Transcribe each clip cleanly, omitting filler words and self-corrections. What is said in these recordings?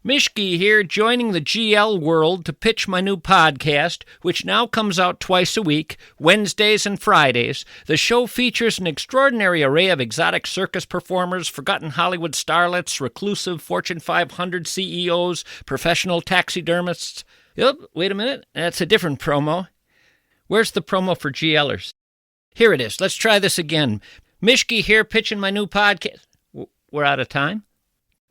Mishki here, joining the GL world to pitch my new podcast, which now comes out twice a week, Wednesdays and Fridays. The show features an extraordinary array of exotic circus performers, forgotten Hollywood starlets, reclusive Fortune 500 CEOs, professional taxidermists. Wait a minute, that's a different promo. Where's the promo for GLers? Here it is. Let's try this again. Mishki here, pitching my new podcast. We're out of time?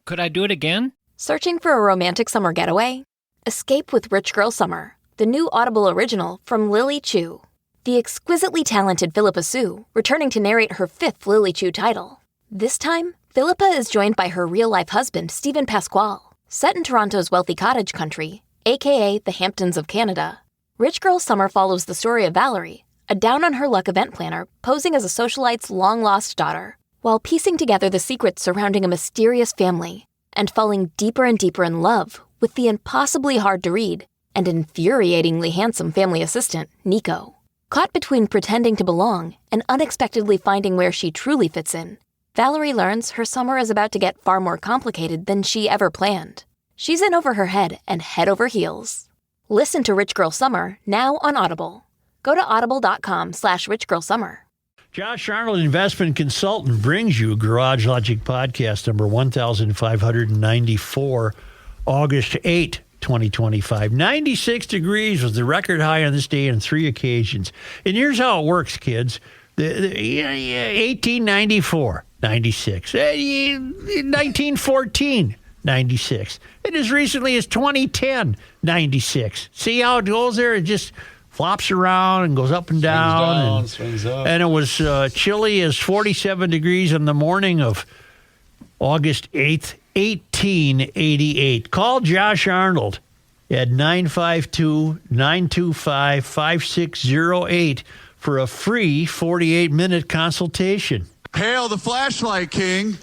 Could I do it again? Searching for a romantic summer getaway? Escape with Rich Girl Summer, the new Audible original from Lily Chu. The exquisitely talented Philippa Sue, returning to narrate her 5th Lily Chu title. This time, Philippa is joined by her real-life husband, Stephen Pasquale. Set in Toronto's wealthy cottage country, aka the Hamptons of Canada, Rich Girl Summer follows the story of Valerie, a down-on-her-luck event planner posing as a socialite's long-lost daughter, while piecing together the secrets surrounding a mysterious family and falling deeper and deeper in love with the impossibly hard-to-read and infuriatingly handsome family assistant, Nico. Caught between pretending to belong and unexpectedly finding where she truly fits in, Valerie learns her summer is about to get far more complicated than she ever planned. She's in over her head and head over heels. Listen to Rich Girl Summer now on Audible. Go to audible.com/richgirlsummer. Josh Arnold, investment consultant, brings you Garage Logic Podcast number 1594, August 8, 2025. 96 degrees was the record high on this day on 3 occasions. And here's how it works, kids. 1894, 96. 1914, 96. And as recently as 2010, 96. See how it goes there? It just flops around and goes up and down. Swings up. And it was chilly as 47 degrees on the morning of August 8th, 1888. Call Josh Arnold at 952-925-5608 for a free 48-minute consultation. Hail the flashlight king.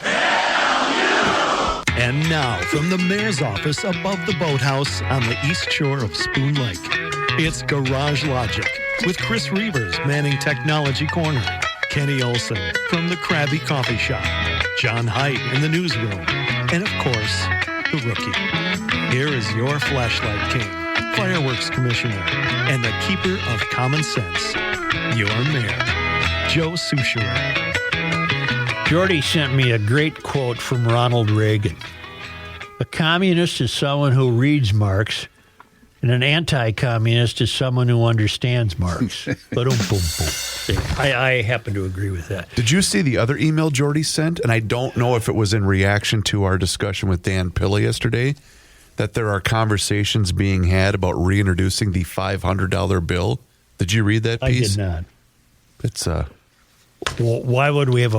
And now, from the mayor's office above the boathouse on the east shore of Spoon Lake, it's Garage Logic with Chris Reavers manning Technology Corner, Kenny Olson from the Krabby Coffee Shop, John Haidt in the newsroom, and of course, the rookie. Here is your flashlight king, fireworks commissioner, and the keeper of common sense, your mayor, Joe Soucheray. Jordy sent me a great quote from Ronald Reagan. A communist is someone who reads Marx, and an anti-communist is someone who understands Marx. I happen to agree with that. Did you see the other email Jordy sent? And I don't know if it was in reaction to our discussion with Dan Pilla yesterday, that there are conversations being had about reintroducing the $500 bill. Did you read that piece? I did not. It's Well, why would we have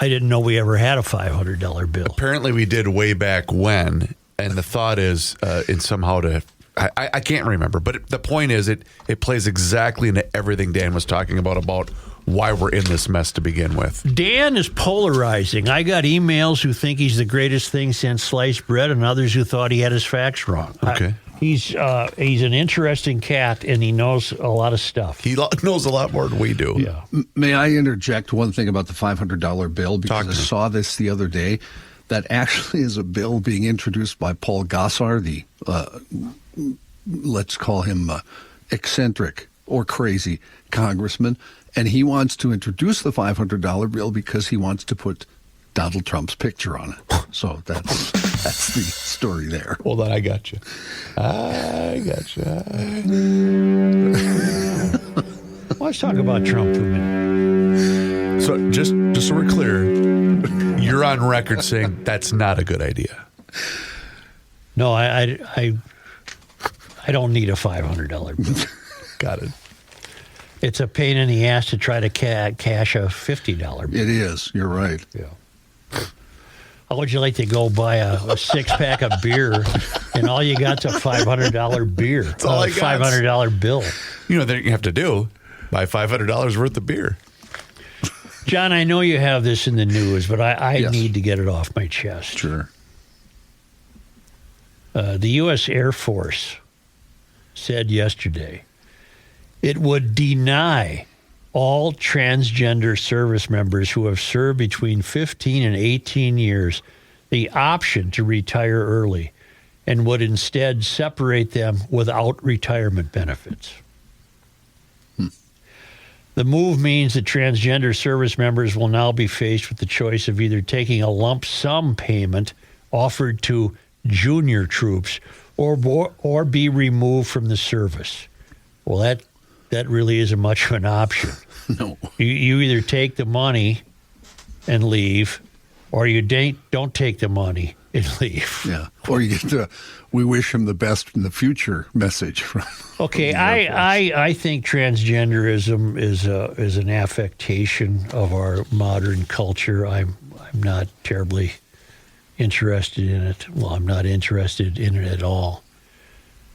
I didn't know we ever had a $500 bill. Apparently we did way back when, and the thought is in somehow to, I can't remember, but the point is it plays exactly into everything Dan was talking about why we're in this mess to begin with. Dan is polarizing. I got emails who think he's the greatest thing since sliced bread, and others who thought he had his facts wrong. Okay. He's an interesting cat, and he knows a lot of stuff. He knows a lot more than we do. Yeah. May I interject one thing about the $500 bill? Because I saw this the other day. That actually is a bill being introduced by Paul Gosar, the, let's call him eccentric or crazy congressman. And he wants to introduce the $500 bill because he wants to put Donald Trump's picture on it. So that's the story there. Hold on, I got you. Let's talk about Trump for a minute. So just so we're clear, you're on record saying that's not a good idea. No, I don't need a $500 bill. Got it. It's a pain in the ass to try to cash a $50 bill. It is. You're right. Yeah. How would you like to go buy a six-pack of beer, and all you got's a $500 beer? That's all I got. $500 bill. You know what you have to do? Buy $500 worth of beer. John, I know you have this in the news, but I Yes. need to get it off my chest. Sure. The U.S. Air Force said yesterday it would deny all transgender service members who have served between 15 and 18 years the option to retire early and would instead separate them without retirement benefits. The move means that transgender service members will now be faced with the choice of either taking a lump sum payment offered to junior troops or be removed from the service. Well, that really isn't much of an option. No. You either take the money and leave, or you don't take the money and leave. Yeah. Or you get the "We wish him the best in the future" message from. Okay, from the Air Force. I think transgenderism is an affectation of our modern culture. I'm not terribly interested in it. Well, I'm not interested in it at all.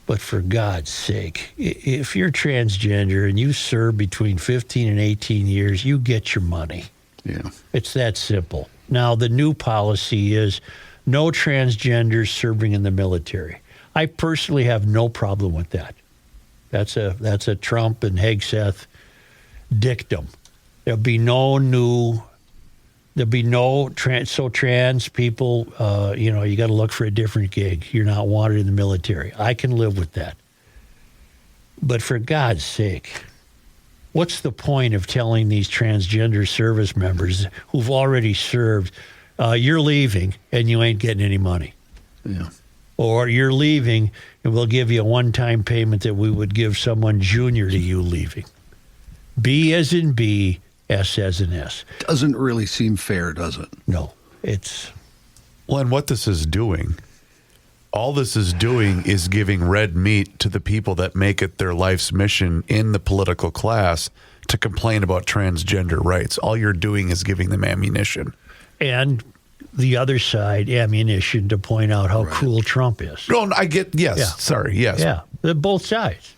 But for God's sake, if you're transgender and you serve between 15 and 18 years, you get your money. Yeah. It's that simple. Now, the new policy is no transgenders serving in the military. I personally have no problem with that. That's a Trump and Hegseth dictum. There'll be no trans people, you got to look for a different gig. You're not wanted in the military. I can live with that. But for God's sake, what's the point of telling these transgender service members who've already served, you're leaving and you ain't getting any money? Yeah. Or you're leaving and we'll give you a one-time payment that we would give someone junior to you leaving. B as in B, S as in S. Doesn't really seem fair, does it? No, it's... Well, and what this is doing, all this is doing is giving red meat to the people that make it their life's mission in the political class to complain about transgender rights. All you're doing is giving them ammunition. And the other side, ammunition to point out how cruel Trump is. No, I get, yes, Yeah. sorry, yes. Yeah, they're both sides.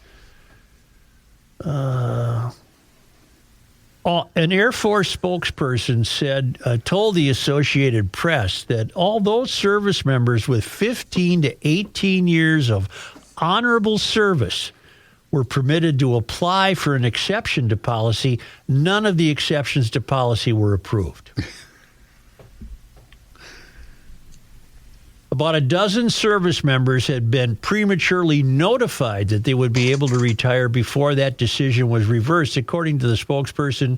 An Air Force spokesperson told the Associated Press that all those service members with 15 to 18 years of honorable service were permitted to apply for an exception to policy. None of the exceptions to policy were approved. About a dozen service members had been prematurely notified that they would be able to retire before that decision was reversed, according to the spokesperson,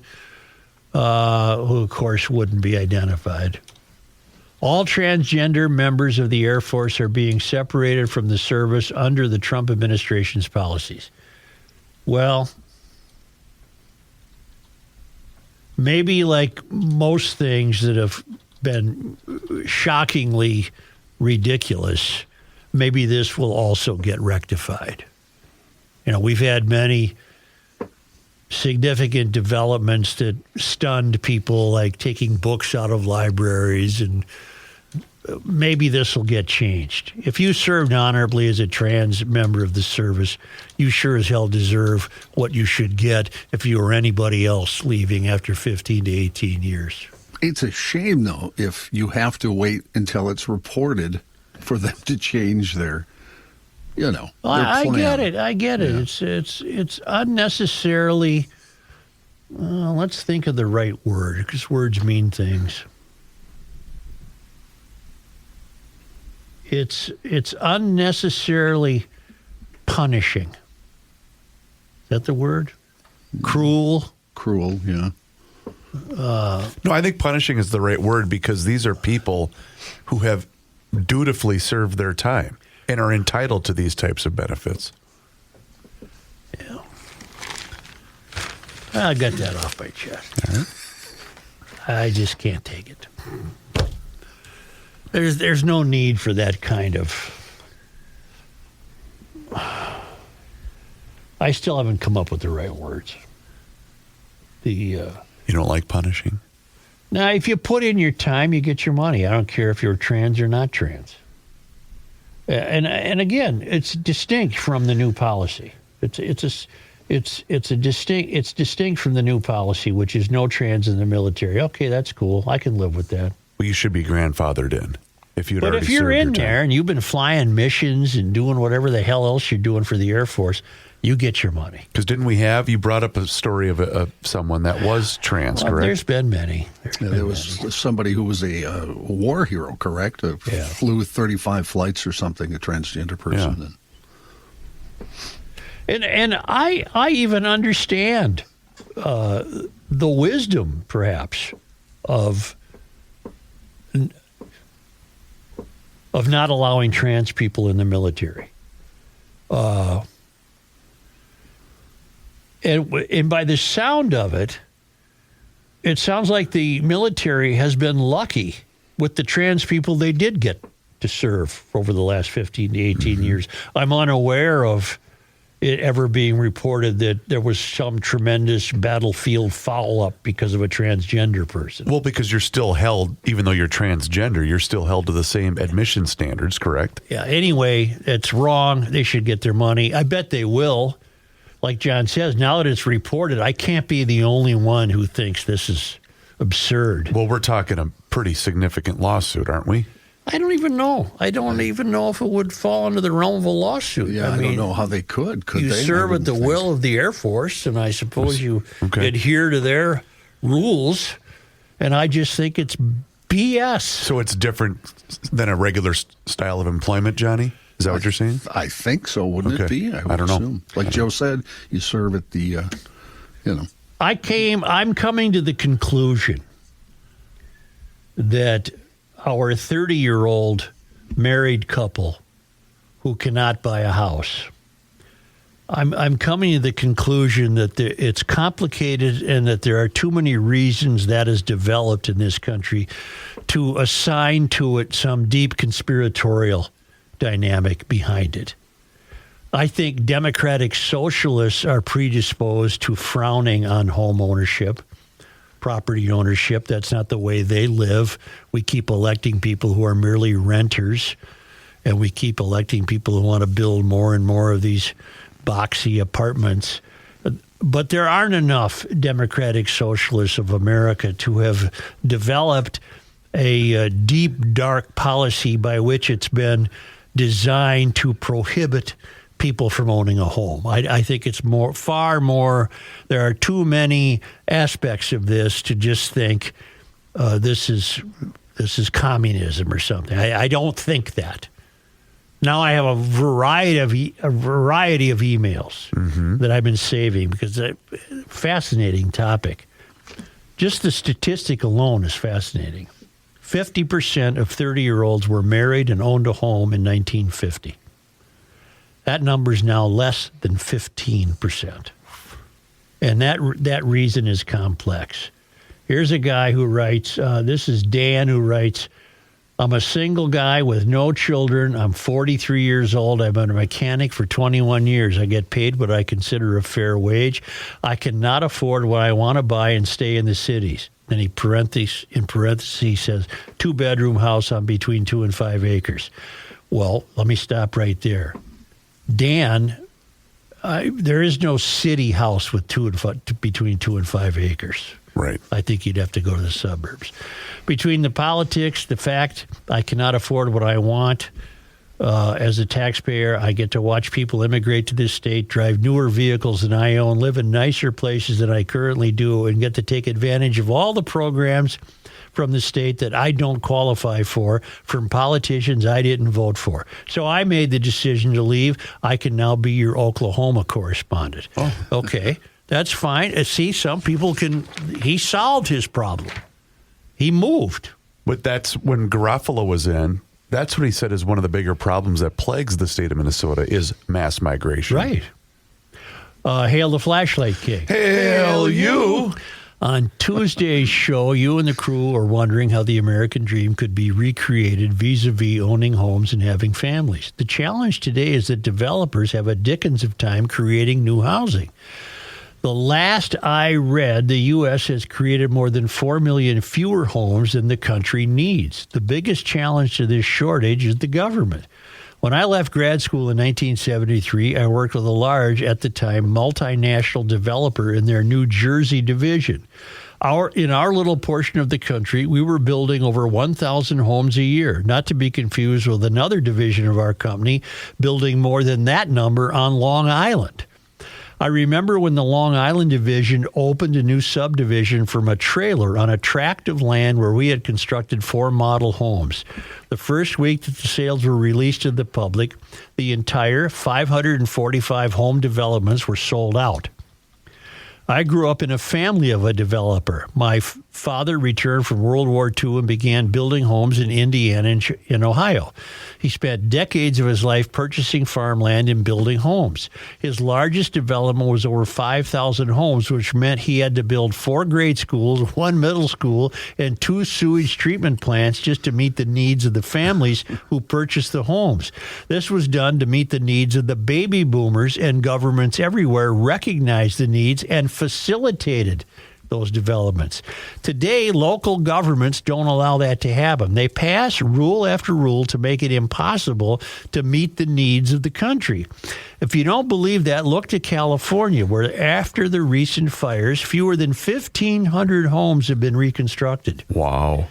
who, of course, wouldn't be identified. All transgender members of the Air Force are being separated from the service under the Trump administration's policies. Well, maybe like most things that have been shockingly ridiculous, maybe this will also get rectified. We've had many significant developments that stunned people, like taking books out of libraries, and maybe this will get changed. If you served honorably as a trans member of the service, you sure as hell deserve what you should get if you were anybody else leaving after 15 to 18 years. It's a shame, though, if you have to wait until it's reported for them to change their, their plan. I get it. Yeah. It's unnecessarily. Let's think of the right word, because words mean things. It's unnecessarily punishing. Is that the word? Cruel. Cruel, yeah. No, I think punishing is the right word, because these are people who have dutifully served their time and are entitled to these types of benefits. Yeah. I got that off my chest. All right. I just can't take it. There's no need for that kind of... I still haven't come up with the right words. You don't like punishing? Now, if you put in your time, you get your money. I don't care if you're trans or not trans. And again, it's distinct from the new policy. It's distinct from the new policy, which is no trans in the military. Okay, that's cool. I can live with that. Well, you should be grandfathered in. if you'd But already if you're served in your time. there and you've been flying missions and doing whatever the hell else you're doing for the Air Force, you get your money. Because you brought up a story of someone that was trans, Well, correct? there's been many. There was somebody who was a war hero, correct? Flew 35 flights or something, a transgender person. And I even understand the wisdom, perhaps, of not allowing trans people in the military. And by the sound of it, it sounds like the military has been lucky with the trans people they did get to serve over the last 15 to 18 years. I'm unaware of it ever being reported that there was some tremendous battlefield foul-up because of a transgender person. Well, because you're still held, even though you're transgender, you're still held to the same admission standards, correct? Yeah, anyway, it's wrong. They should get their money. I bet they will. Like John says, now that it's reported, I can't be the only one who thinks this is absurd. Well, we're talking a pretty significant lawsuit, aren't we? I don't even know. I don't even know if it would fall under the realm of a lawsuit. Yeah, I mean, don't know how they could. Could you they? serve at the will of the Air Force, and I suppose you adhere to their rules, and I just think it's BS. So it's different than a regular style of employment, Johnny? Is that what you're saying? I think so, wouldn't it be? I don't know. Assume. Like Joe said, you serve at the, I'm coming to the conclusion that our 30-year-old married couple who cannot buy a house, I'm coming to the conclusion that it's complicated and that there are too many reasons that is developed in this country to assign to it some deep conspiratorial dynamic behind it. I think democratic socialists are predisposed to frowning on home ownership, property ownership. That's not the way they live. We keep electing people who are merely renters, and we keep electing people who want to build more and more of these boxy apartments. But there aren't enough democratic socialists of America to have developed a deep, dark policy by which it's been designed to prohibit people from owning a home. I think it's far more. There are too many aspects of this to just think this is communism or something. I don't think that. Now I have a variety of emails that I've been saving because it's a fascinating topic. Just the statistic alone is fascinating. 50% of 30-year-olds were married and owned a home in 1950. That number is now less than 15%. And that reason is complex. Here's a guy who writes, this is Dan who writes, I'm a single guy with no children. I'm 43 years old. I've been a mechanic for 21 years. I get paid what I consider a fair wage. I cannot afford what I want to buy and stay in the cities. Then he in parentheses says, 2-bedroom house on between 2 and 5 acres. Well, let me stop right there. Dan, there is no city house with between 2 and 5 acres. Right. I think you'd have to go to the suburbs. Between the politics, the fact I cannot afford what I want as a taxpayer, I get to watch people immigrate to this state, drive newer vehicles than I own, live in nicer places than I currently do, and get to take advantage of all the programs from the state that I don't qualify for from politicians I didn't vote for. So I made the decision to leave. I can now be your Oklahoma correspondent. Oh. Okay, that's fine. See, some people he solved his problem. He moved. But that's when Garofalo was in. That's what he said is one of the bigger problems that plagues the state of Minnesota is mass migration. Right. Hail the Flashlight King. Hail you. On Tuesday's show, you and the crew are wondering how the American dream could be recreated vis-a-vis owning homes and having families. The challenge today is that developers have a dickens of time creating new housing. The last I read, the U.S. has created more than 4 million fewer homes than the country needs. The biggest challenge to this shortage is the government. When I left grad school in 1973, I worked with a large, at the time, multinational developer in their New Jersey division. In our little portion of the country, we were building over 1,000 homes a year, not to be confused with another division of our company building more than that number on Long Island. I remember when the Long Island division opened a new subdivision from a trailer on a tract of land where we had constructed 4 model homes. The first week that the sales were released to the public, the entire 545 home developments were sold out. I grew up in a family of a developer. My father returned from World War II and began building homes in Indiana and in Ohio. He spent decades of his life purchasing farmland and building homes. His largest development was over 5,000 homes, which meant he had to build 4 grade schools, 1 middle school, and 2 sewage treatment plants just to meet the needs of the families who purchased the homes. This was done to meet the needs of the baby boomers, and governments everywhere recognized the needs and facilitated those developments. Today, local governments don't allow that to happen. They pass rule after rule to make it impossible to meet the needs of the country. If you don't believe that, look to California, where after the recent fires, fewer than 1,500 homes have been reconstructed. Wow.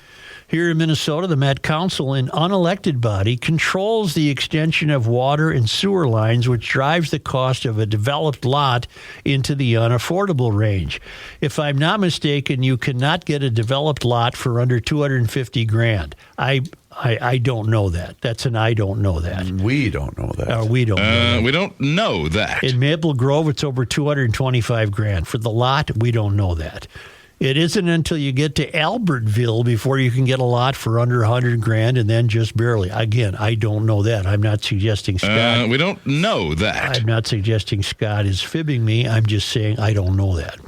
Here in Minnesota, the Met Council, an unelected body, controls the extension of water and sewer lines, which drives the cost of a developed lot into the unaffordable range. If I'm not mistaken, you cannot get a developed lot for under $250,000. I don't know that. That's an I don't know that. We don't know that. We don't know that. We don't know that. In Maple Grove, it's over $225,000. For the lot, we don't know that. It isn't until you get to Albertville before you can get a lot for under $100,000, and then just barely. Again, I don't know that. I'm not suggesting Scott. We don't know that. I'm not suggesting Scott is fibbing me. I'm just saying I don't know that.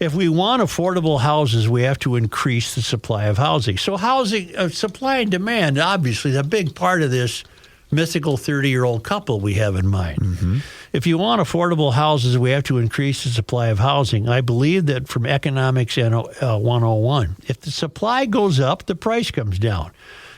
If we want affordable houses, we have to increase the supply of housing. So housing, supply and demand, obviously, is a big part of this mythical 30-year-old couple we have in mind. Mm-hmm. If you want affordable houses, we have to increase the supply of housing. I believe that from Economics 101. If the supply goes up, the price comes down.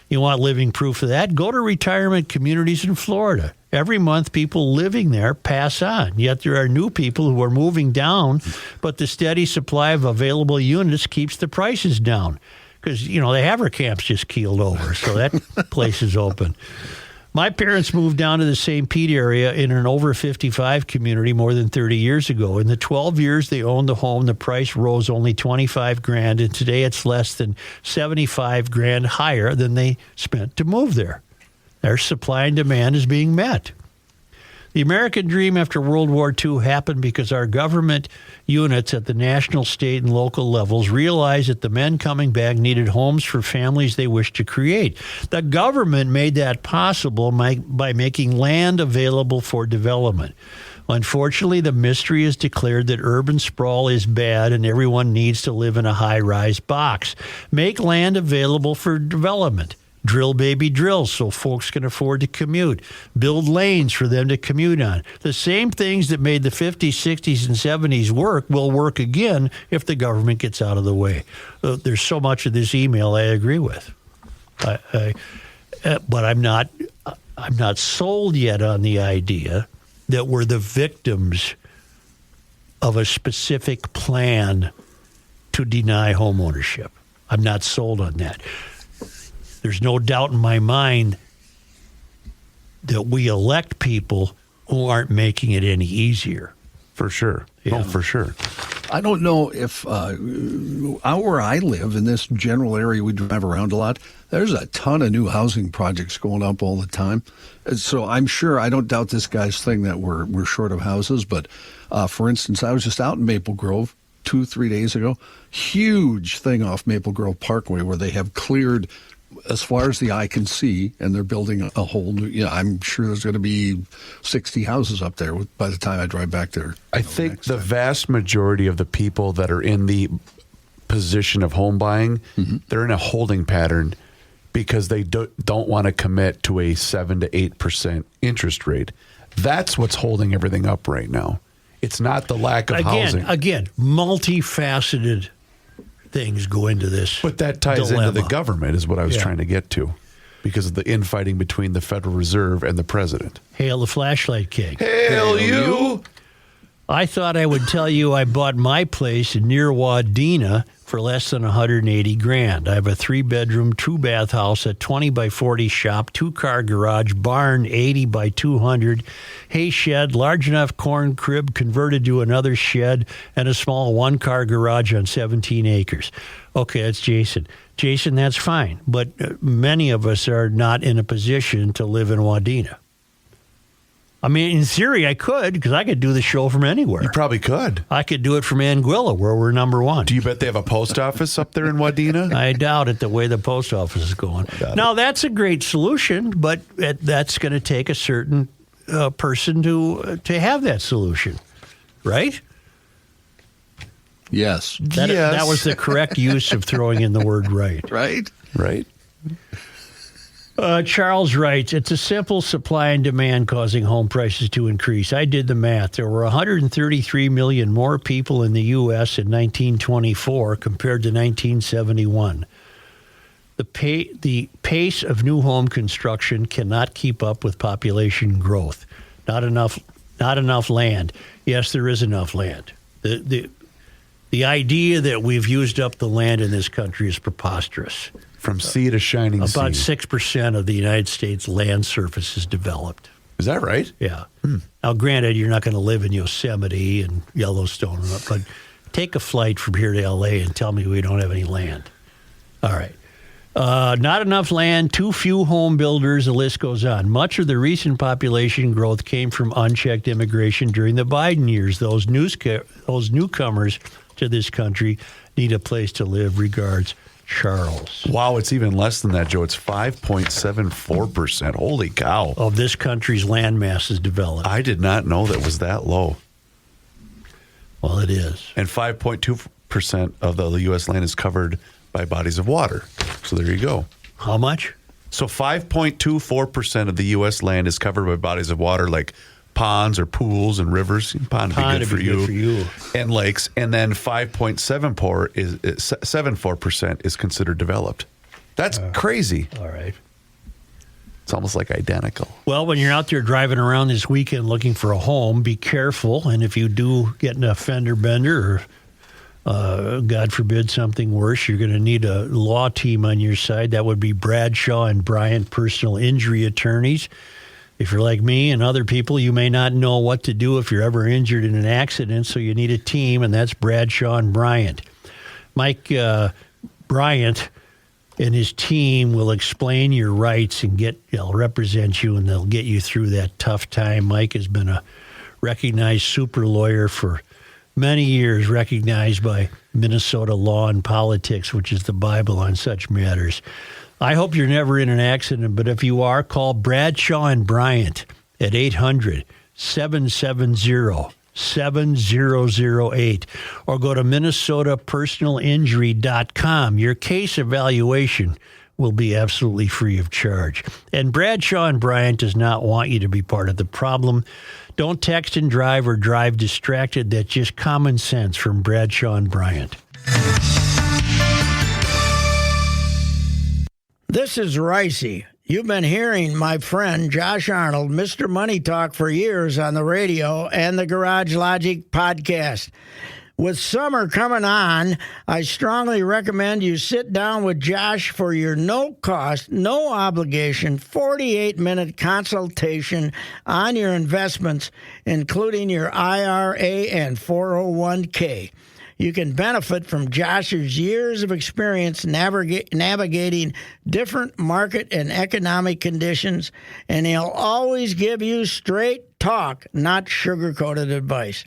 You want living proof of that? Go to retirement communities in Florida. Every month, people living there pass on. Yet there are new people who are moving down, but the steady supply of available units keeps the prices down. Because, the Haverkamps just keeled over, so that place is open. My parents moved down to the St. Pete area in an over 55 community more than 30 years ago. In the 12 years they owned the home, the price rose only $25,000, and today it's less than $75,000 higher than they spent to move there. Their supply and demand is being met. The American dream after World War II happened because our government units at the national, state, and local levels realized that the men coming back needed homes for families they wished to create. The government made that possible by making land available for development. Unfortunately, the mystery is declared that urban sprawl is bad and everyone needs to live in a high-rise box. Make land available for development. Drill, baby, drill, so folks can afford to commute. Build lanes for them to commute on. The same things that made the 50s, 60s, and 70s work will work again if the government gets out of the way. There's so much of this email I agree with. But I'm not sold yet on the idea that we're the victims of a specific plan to deny homeownership. I'm not sold on that. There's no doubt in my mind that we elect people who aren't making it any easier. For sure. Yeah. Oh, for sure. I don't know if where I live in this general area we drive around a lot, there's a ton of new housing projects going up all the time. So I'm sure, I don't doubt this guy's thing that we're short of houses. But for instance, I was just out in Maple Grove 2-3 days ago. Huge thing off Maple Grove Parkway where they have cleared as far as the eye can see, and they're building a whole new, I'm sure there's going to be 60 houses up there by the time I drive back there. I think the vast majority of the people that are in the position of home buying, they're in a holding pattern because they don't want to commit to a 7 to 8% interest rate. That's what's holding everything up right now. It's not the lack of housing. Again, multifaceted things go into this. But that ties dilemma. into the government is what I was trying to get to because of the infighting between the Federal Reserve and the president. Hail the flashlight king. Hail you! I thought I would tell you I bought my place near Wadena for less than $180,000. I have a 3-bedroom, 2-bath house, a 20 by 40 shop, 2-car garage, barn 80 by 200, hay shed, large enough corn crib converted to another shed, and a small 1-car garage on 17 acres. Okay, that's Jason. Jason, that's fine, but many of us are not in a position to live in Wadena. I mean, in theory, I could, because I could do the show from anywhere. You probably could. I could do it from Anguilla, where we're number one. Do you bet they have a post office up there in Wadena? I doubt it, the way the post office is going. Now, that's a great solution, but that's going to take a certain person to have that solution, right? Yes. That was the correct use of throwing in the word right. Right? Right. Charles writes, it's a simple supply and demand causing home prices to increase. I did the math. There were 133 million more people in the U.S. in 1924 compared to 1971. The pace of new home construction cannot keep up with population growth. Not enough land. Yes, there is enough land. The idea that we've used up the land in this country is preposterous. From sea to shining sea. About 6% of the United States land surface is developed. Is that right? Yeah. Now, granted, you're not going to live in Yosemite and Yellowstone, but take a flight from here to L.A. and tell me we don't have any land. All right. Not enough land, too few home builders, the list goes on. Much of the recent population growth came from unchecked immigration during the Biden years. Those newcomers to this country need a place to live. Regards, Charles. Wow, it's even less than that, Joe. It's 5.74%. Holy cow. Of this country's landmass is developed. I did not know that was that low. Well, it is. And 5.2% of the U.S. land is covered by bodies of water. So there you go. How much? So 5.24% of the U.S. land is covered by bodies of water like ponds or pools and rivers. Pond would be good for you. And lakes. And then 5.74% is considered developed. That's crazy. All right. It's almost like identical. Well, when you're out there driving around this weekend looking for a home, be careful. And if you do get in a fender bender or, God forbid, something worse, you're going to need a law team on your side. That would be Bradshaw and Bryant, personal injury attorneys. If you're like me and other people, you may not know what to do if you're ever injured in an accident, so you need a team, and that's Bradshaw and Bryant. Mike Bryant and his team will explain your rights and they'll represent you, and they'll get you through that tough time. Mike has been a recognized super lawyer for many years, recognized by Minnesota Law and Politics, which is the Bible on such matters. I hope you're never in an accident, but if you are, call Bradshaw and Bryant at 800-770-7008 or go to minnesotapersonalinjury.com. Your case evaluation will be absolutely free of charge. And Bradshaw and Bryant does not want you to be part of the problem. Don't text and drive or drive distracted. That's just common sense from Bradshaw and Bryant. This is Ricey. You've been hearing my friend Josh Arnold, Mr. Money Talk, for years on the radio and the Garage Logic podcast. With summer coming on, I strongly recommend you sit down with Josh for your no-cost, no-obligation, 48-minute consultation on your investments, including your IRA and 401k. You can benefit from Josh's years of experience navigating different market and economic conditions, and he'll always give you straight talk, not sugar-coated advice.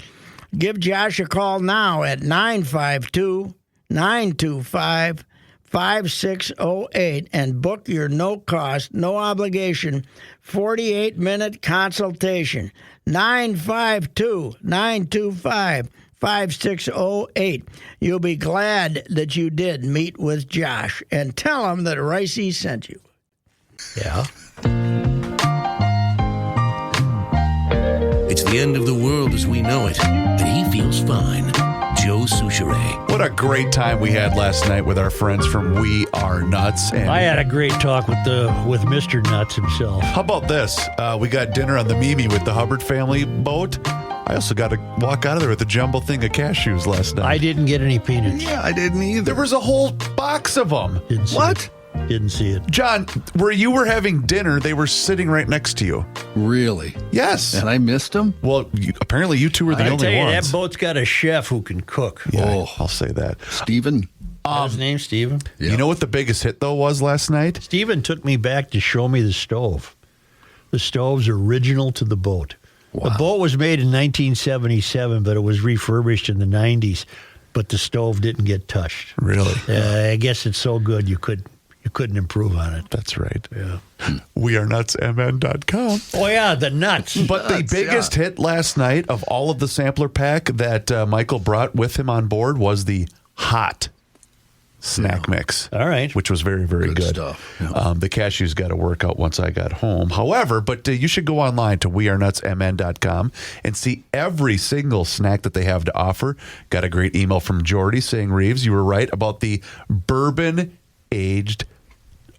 Give Josh a call now at 952-925-5608 and book your no-cost, no-obligation 48-minute consultation. 952-925-5608. You'll be glad that you did meet with Josh, and tell him that Ricey sent you. Yeah. It's the end of the world as we know it, and he feels fine. Joe Souchere. What a great time we had last night with our friends from We Are Nuts. And I had a great talk with Mr. Nuts himself. How about this? We got dinner on the Mimi with the Hubbard family boat. I also got to walk out of there with a jumbo thing of cashews last night. I didn't get any peanuts. Yeah, I didn't either. There was a whole box of them. Didn't see What? it. Didn't see it. John, where you were having dinner, they were sitting right next to you. Really? Yes. And I missed them? Well, apparently you two were the I only tell you, ones. that boat's got a chef who can cook. Yeah, I'll say that. Steven? His name's Steven. You know what the biggest hit, though, was last night? Steven took me back to show me the stove. The stove's original to the boat. Wow. The boat was made in 1977, but it was refurbished in the 90s. But the stove didn't get touched. Really? I guess it's so good you couldn't improve on it. That's right. Yeah. WeAreNutsMN.com. Oh yeah, the nuts. But the biggest hit last night of all of the sampler pack that Michael brought with him on board was the hot snack mix. All right. Which was very, very good. Stuff. Yeah. The cashews got to work out once I got home. However, but you should go online to WeAreNutsMN.com and see every single snack that they have to offer. Got a great email from Jordy saying, Reeves, you were right about the bourbon-aged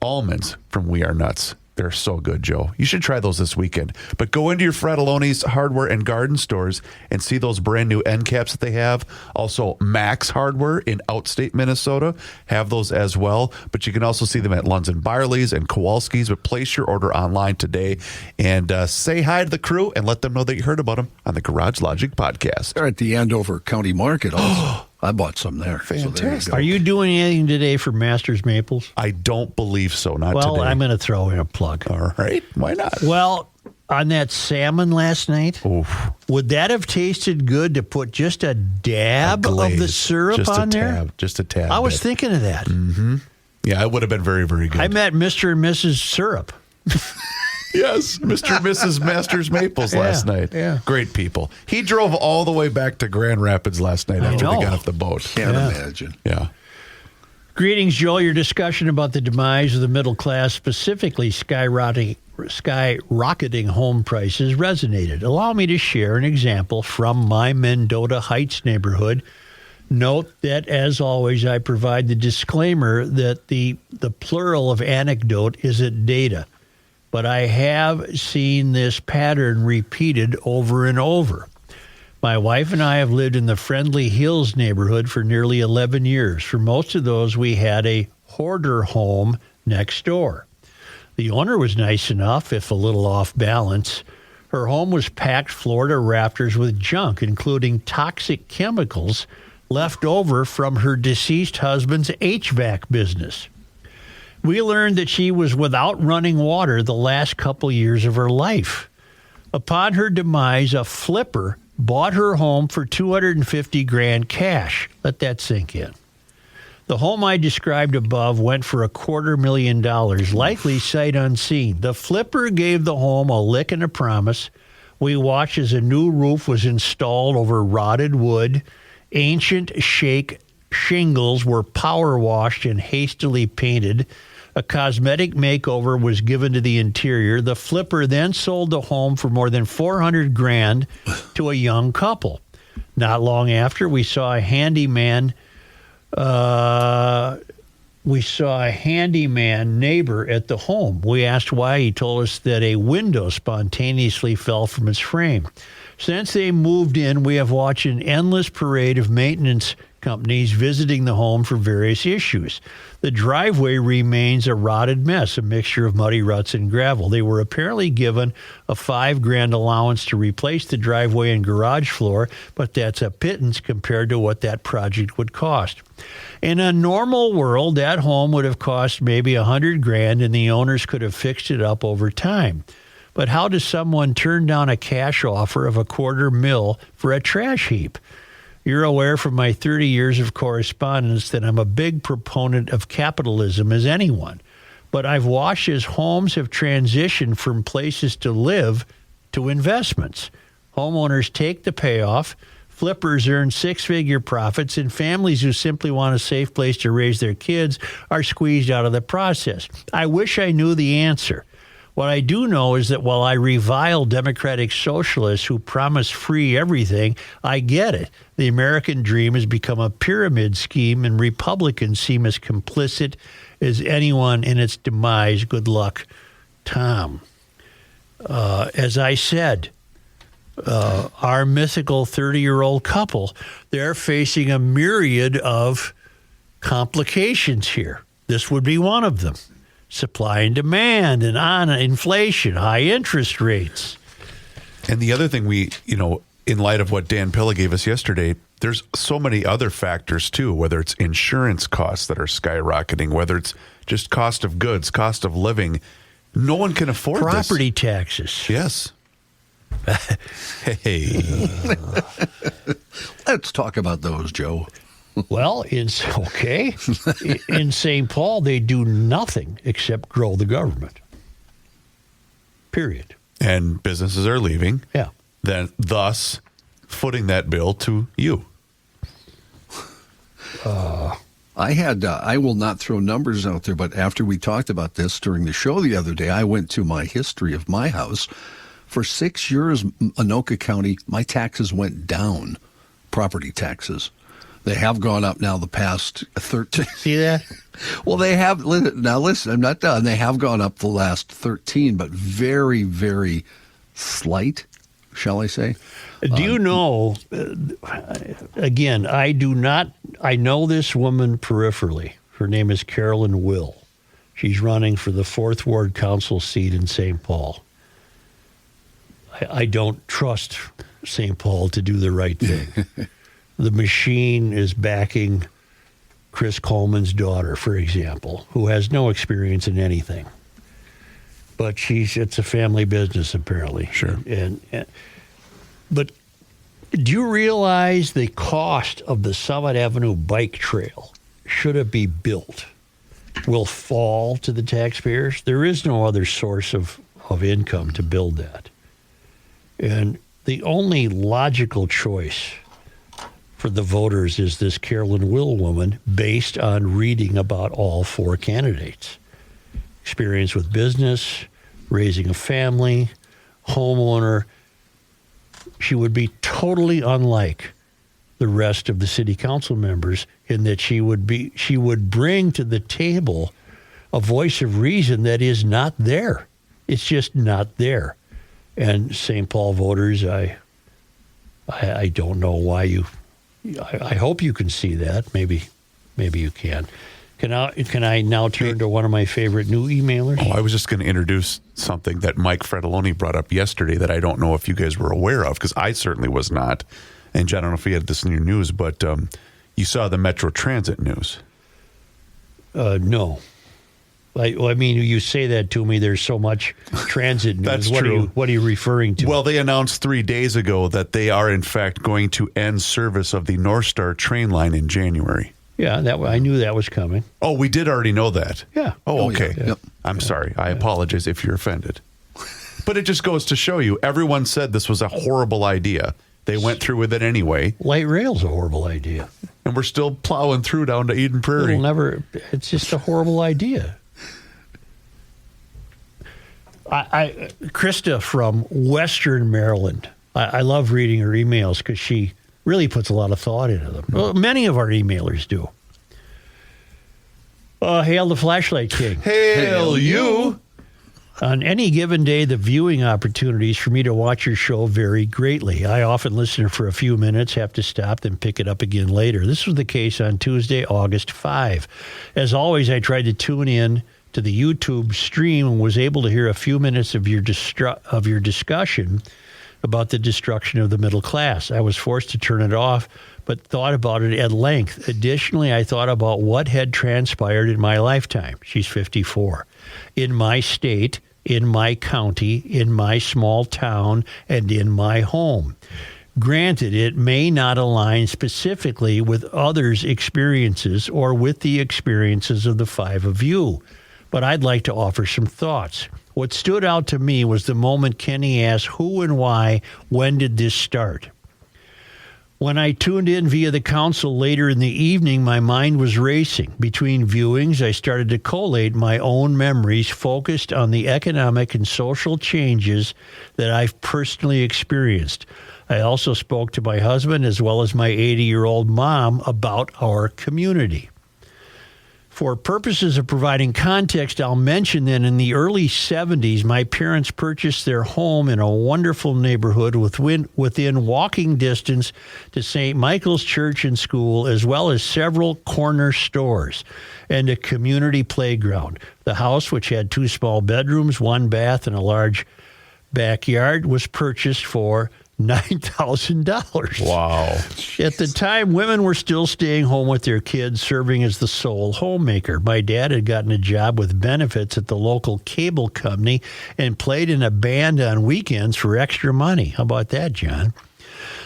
almonds from We Are Nuts. They're so good, Joe. You should try those this weekend. But go into your Fratelloni's hardware and garden stores and see those brand new end caps that they have. Also, Max Hardware in outstate Minnesota have those as well. But you can also see them at Lunds and Byerly's and Kowalski's. But place your order online today and say hi to the crew and let them know that you heard about them on the Garage Logic podcast. They're at the Andover County Market also. I bought some there. Fantastic. So there you go. Are you doing anything today for Masters Maples? I don't believe so. Not Well, today. I'm going to throw in a plug. All right. Why not? Well, on that salmon last night, Oof. would that have tasted good to put just a dab of the Glaze. syrup Just on a there? tab. Just a tab. I was bit. thinking of that. Yeah, it would have been very, very good. I met Mr. and Mrs. Syrup. Yes, Mr. and Mrs. Masters Maples last night. yeah. Great people. He drove all the way back to Grand Rapids last night after they know. got off the boat. Can't imagine. Yeah. Greetings, Joel. Your discussion about the demise of the middle class, specifically skyrocketing home prices, resonated. Allow me to share an example from my Mendota Heights neighborhood. Note that, as always, I provide the disclaimer that the plural of anecdote isn't data. But I have seen this pattern repeated over and over. My wife and I have lived in the Friendly Hills neighborhood for nearly 11 years. For most of those, we had a hoarder home next door. The owner was nice enough, if a little off balance. Her home was packed floor to rafters with junk, including toxic chemicals left over from her deceased husband's HVAC business. We learned that she was without running water the last couple years of her life. Upon her demise, a flipper bought her home for $250,000 cash. Let that sink in. The home I described above went for $250,000, likely sight unseen. The flipper gave the home a lick and a promise. We watched as a new roof was installed over rotted wood. Ancient shake shingles were power washed and hastily painted. A cosmetic makeover was given to the interior. The flipper then sold the home for more than $400,000 to a young couple. Not long after, we saw a handyman neighbor at the home. We asked why. He told us that a window spontaneously fell from its frame. Since they moved in, we have watched an endless parade of maintenance companies visiting the home for various issues. The driveway remains a rotted mess, a mixture of muddy ruts and gravel. They were apparently given a $5,000 allowance to replace the driveway and garage floor, but that's a pittance compared to what that project would cost. In a normal world, that home would have cost maybe $100,000 and the owners could have fixed it up over time. But how does someone turn down a cash offer of $250,000 for a trash heap? You're aware from my 30 years of correspondence that I'm a big proponent of capitalism as anyone. But I've watched as homes have transitioned from places to live to investments. Homeowners take the payoff, flippers earn six-figure profits, and families who simply want a safe place to raise their kids are squeezed out of the process. I wish I knew the answer. What I do know is that while I revile democratic socialists who promise free everything, I get it. The American dream has become a pyramid scheme, and Republicans seem as complicit as anyone in its demise. Good luck, Tom. As I said, our mythical 30-year-old couple, they're facing a myriad of complications here. This would be one of them. Supply and demand and inflation, high interest rates. And the other thing in light of what Dan Pilla gave us yesterday, there's so many other factors too, whether it's insurance costs that are skyrocketing, whether it's just cost of goods, cost of living. No one can afford property taxes. Yes. Hey. Let's talk about those, Joe. Well, in St. Paul, they do nothing except grow the government. Period. And businesses are leaving. Yeah. Thus footing that bill to you. I will not throw numbers out there, but after we talked about this during the show the other day, I went to my history of my house. For 6 years, Anoka County, my taxes went down, property taxes. They have gone up now the past 13. See that? Well, they have. Now, listen, I'm not done. They have gone up the last 13, but very, very slight, shall I say? Do you know, again, I know this woman peripherally. Her name is Carolyn Will. She's running for the 4th Ward Council seat in St. Paul. I don't trust St. Paul to do the right thing. The machine is backing Chris Coleman's daughter, for example, who has no experience in anything. But it's a family business, apparently. Sure. But do you realize the cost of the Summit Avenue bike trail, should it be built, will fall to the taxpayers? There is no other source of income to build that. And the only logical choice for the voters is this Carolyn Will woman, based on reading about all 4 candidates. Experience with business, raising a family, homeowner. She would be totally unlike the rest of the city council members in that she would bring to the table a voice of reason that is not there. It's just not there. And St. Paul voters, I don't know why I hope you can see that. Maybe you can. Can I now turn to one of my favorite new emailers? Oh, I was just going to introduce something that Mike Fredoloni brought up yesterday that I don't know if you guys were aware of, because I certainly was not. And John, I don't know if you had this in your news, but you saw the Metro Transit news. No. I mean, you say that to me, there's so much transit news. That's true. What are you referring to? Well, they announced 3 days ago that they are, in fact, going to end service of the North Star train line in January. Yeah, I knew that was coming. Oh, we did already know that? Yeah. Oh, okay. Yeah. Yep. I'm sorry. I apologize if you're offended. But it just goes to show you, everyone said this was a horrible idea. They went through with it anyway. Light rail's a horrible idea. And we're still plowing through down to Eden Prairie. It's just a horrible idea. Krista from Western Maryland, I love reading her emails because she really puts a lot of thought into them. Well, many of our emailers do. Hail the Flashlight King. Hail you. On any given day, the viewing opportunities for me to watch your show vary greatly. I often listen for a few minutes, have to stop, then pick it up again later. This was the case on Tuesday, August 5. As always, I tried to tune in to the YouTube stream and was able to hear a few minutes of your discussion about the destruction of the middle class. I was forced to turn it off, but thought about it at length. Additionally, I thought about what had transpired in my lifetime. She's 54. In my state, in my county, in my small town, and in my home. Granted, it may not align specifically with others' experiences or with the experiences of the 5 of you, but I'd like to offer some thoughts. What stood out to me was the moment Kenny asked who and why, when did this start? When I tuned in via the council later in the evening, my mind was racing. Between viewings, I started to collate my own memories focused on the economic and social changes that I've personally experienced. I also spoke to my husband as well as my 80-year-old mom about our community. For purposes of providing context, I'll mention that in the early 70s, my parents purchased their home in a wonderful neighborhood within walking distance to St. Michael's Church and School, as well as several corner stores and a community playground. The house, which had 2 small bedrooms, 1 bath, and a large backyard, was purchased for $9,000. Wow. At the time, women were still staying home with their kids, serving as the sole homemaker. My dad had gotten a job with benefits at the local cable company and played in a band on weekends for extra money. How about that, John?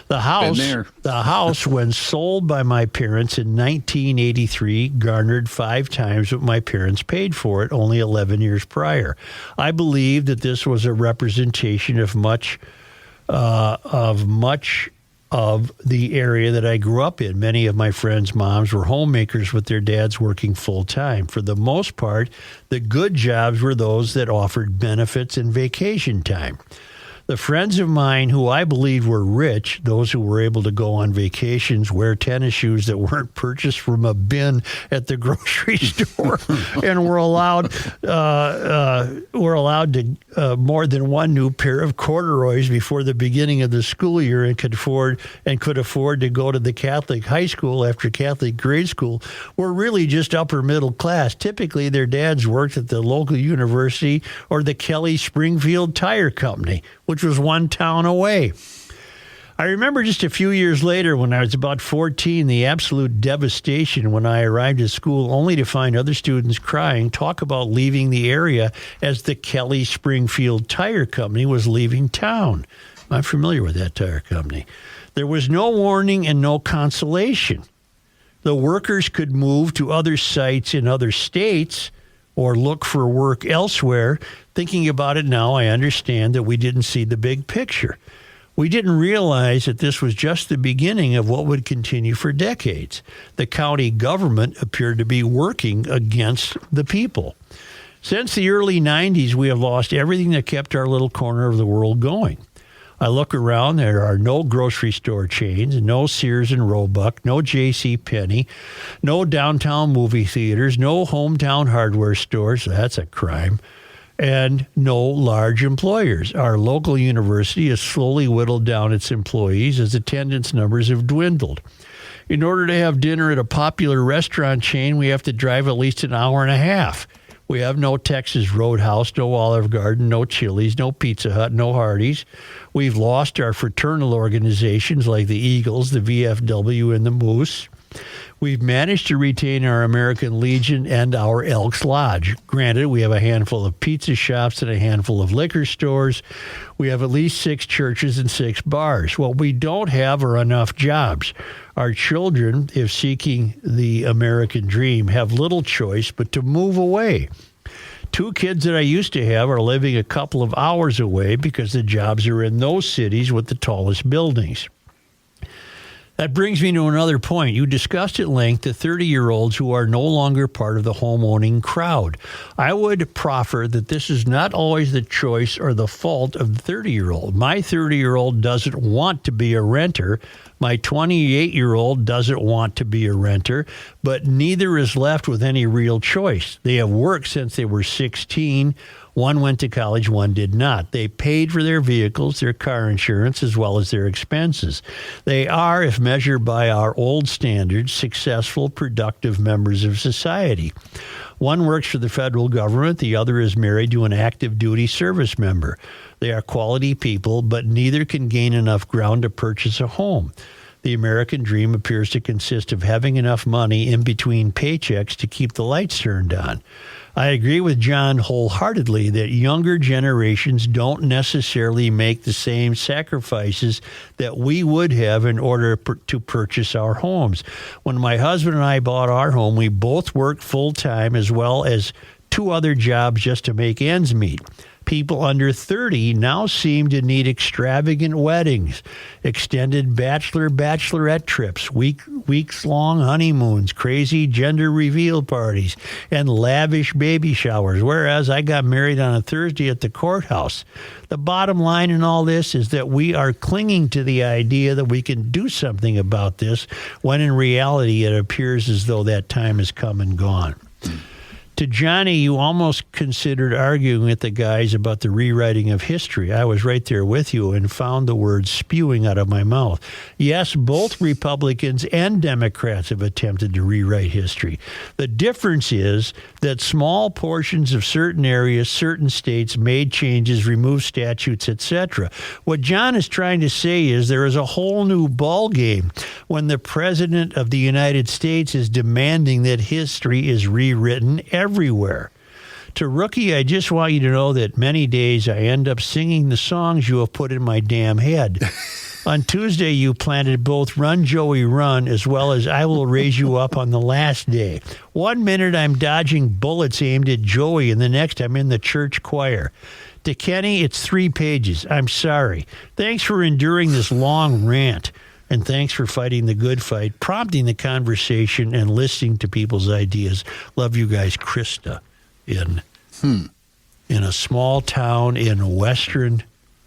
The house, when sold by my parents in 1983, garnered 5 times what my parents paid for it only 11 years prior. I believe that this was a representation of much of the area that I grew up in. Many of my friends' moms were homemakers with their dads working full-time. For the most part, the good jobs were those that offered benefits and vacation time. The friends of mine who I believe were rich, those who were able to go on vacations, wear tennis shoes that weren't purchased from a bin at the grocery store, and were allowed to more than one new pair of corduroys before the beginning of the school year, and could afford to go to the Catholic high school after Catholic grade school, were really just upper middle class. Typically, their dads worked at the local university or the Kelly Springfield Tire Company, which was one town away. I remember just a few years later, when I was about 14, the absolute devastation when I arrived at school only to find other students crying, talk about leaving the area as the Kelly Springfield Tire Company was leaving town. I'm familiar with that tire company. There was no warning and no consolation. The workers could move to other sites in other states or look for work elsewhere. Thinking about it now, I understand that we didn't see the big picture. We didn't realize that this was just the beginning of what would continue for decades. The county government appeared to be working against the people. Since the early 90s, we have lost everything that kept our little corner of the world going. I look around, there are no grocery store chains, no Sears and Roebuck, no J.C. Penney, no downtown movie theaters, no hometown hardware stores, that's a crime, and no large employers. Our local university has slowly whittled down its employees as attendance numbers have dwindled. In order to have dinner at a popular restaurant chain, we have to drive at least an hour and a half. We have no Texas Roadhouse, no Olive Garden, no Chili's, no Pizza Hut, no Hardee's. We've lost our fraternal organizations like the Eagles, the VFW, and the Moose. We've managed to retain our American Legion and our Elks Lodge. Granted, we have a handful of pizza shops and a handful of liquor stores. We have at least 6 churches and 6 bars. What we don't have are enough jobs. Our children, if seeking the American dream, have little choice but to move away. 2 kids that I used to have are living a couple of hours away because the jobs are in those cities with the tallest buildings. That brings me to another point. You discussed at length the 30-year-olds who are no longer part of the home-owning crowd. I would proffer that this is not always the choice or the fault of the 30-year-old. My 30-year-old doesn't want to be a renter. My 28-year-old doesn't want to be a renter, but neither is left with any real choice. They have worked since they were 16. One went to college, one did not. They paid for their vehicles, their car insurance, as well as their expenses. They are, if measured by our old standards, successful, productive members of society. One works for the federal government, the other is married to an active duty service member. They are quality people, but neither can gain enough ground to purchase a home. The American dream appears to consist of having enough money in between paychecks to keep the lights turned on. I agree with John wholeheartedly that younger generations don't necessarily make the same sacrifices that we would have in order to purchase our homes. When my husband and I bought our home, we both worked full-time as well as 2 other jobs just to make ends meet. People under 30 now seem to need extravagant weddings, extended bachelorette trips, weeks-long honeymoons, crazy gender reveal parties, and lavish baby showers, whereas I got married on a Thursday at the courthouse. The bottom line in all this is that we are clinging to the idea that we can do something about this, when in reality it appears as though that time has come and gone. To Johnny, you almost considered arguing with the guys about the rewriting of history. I was right there with you and found the words spewing out of my mouth. Yes, both Republicans and Democrats have attempted to rewrite history. The difference is that small portions of certain areas, certain states made changes, removed statutes, etc. What John is trying to say is there is a whole new ballgame when the President of the United States is demanding that history is rewritten everywhere. To Rookie, I just want you to know that many days I end up singing the songs you have put in my damn head. On Tuesday, you planted both Run, Joey, Run, as well as I Will Raise You Up on the last day. 1 minute, I'm dodging bullets aimed at Joey, and the next, I'm in the church choir. To Kenny, it's 3 pages. I'm sorry. Thanks for enduring this long rant. And thanks for fighting the good fight, prompting the conversation, and listening to people's ideas. Love you guys, Krista, in a small town in western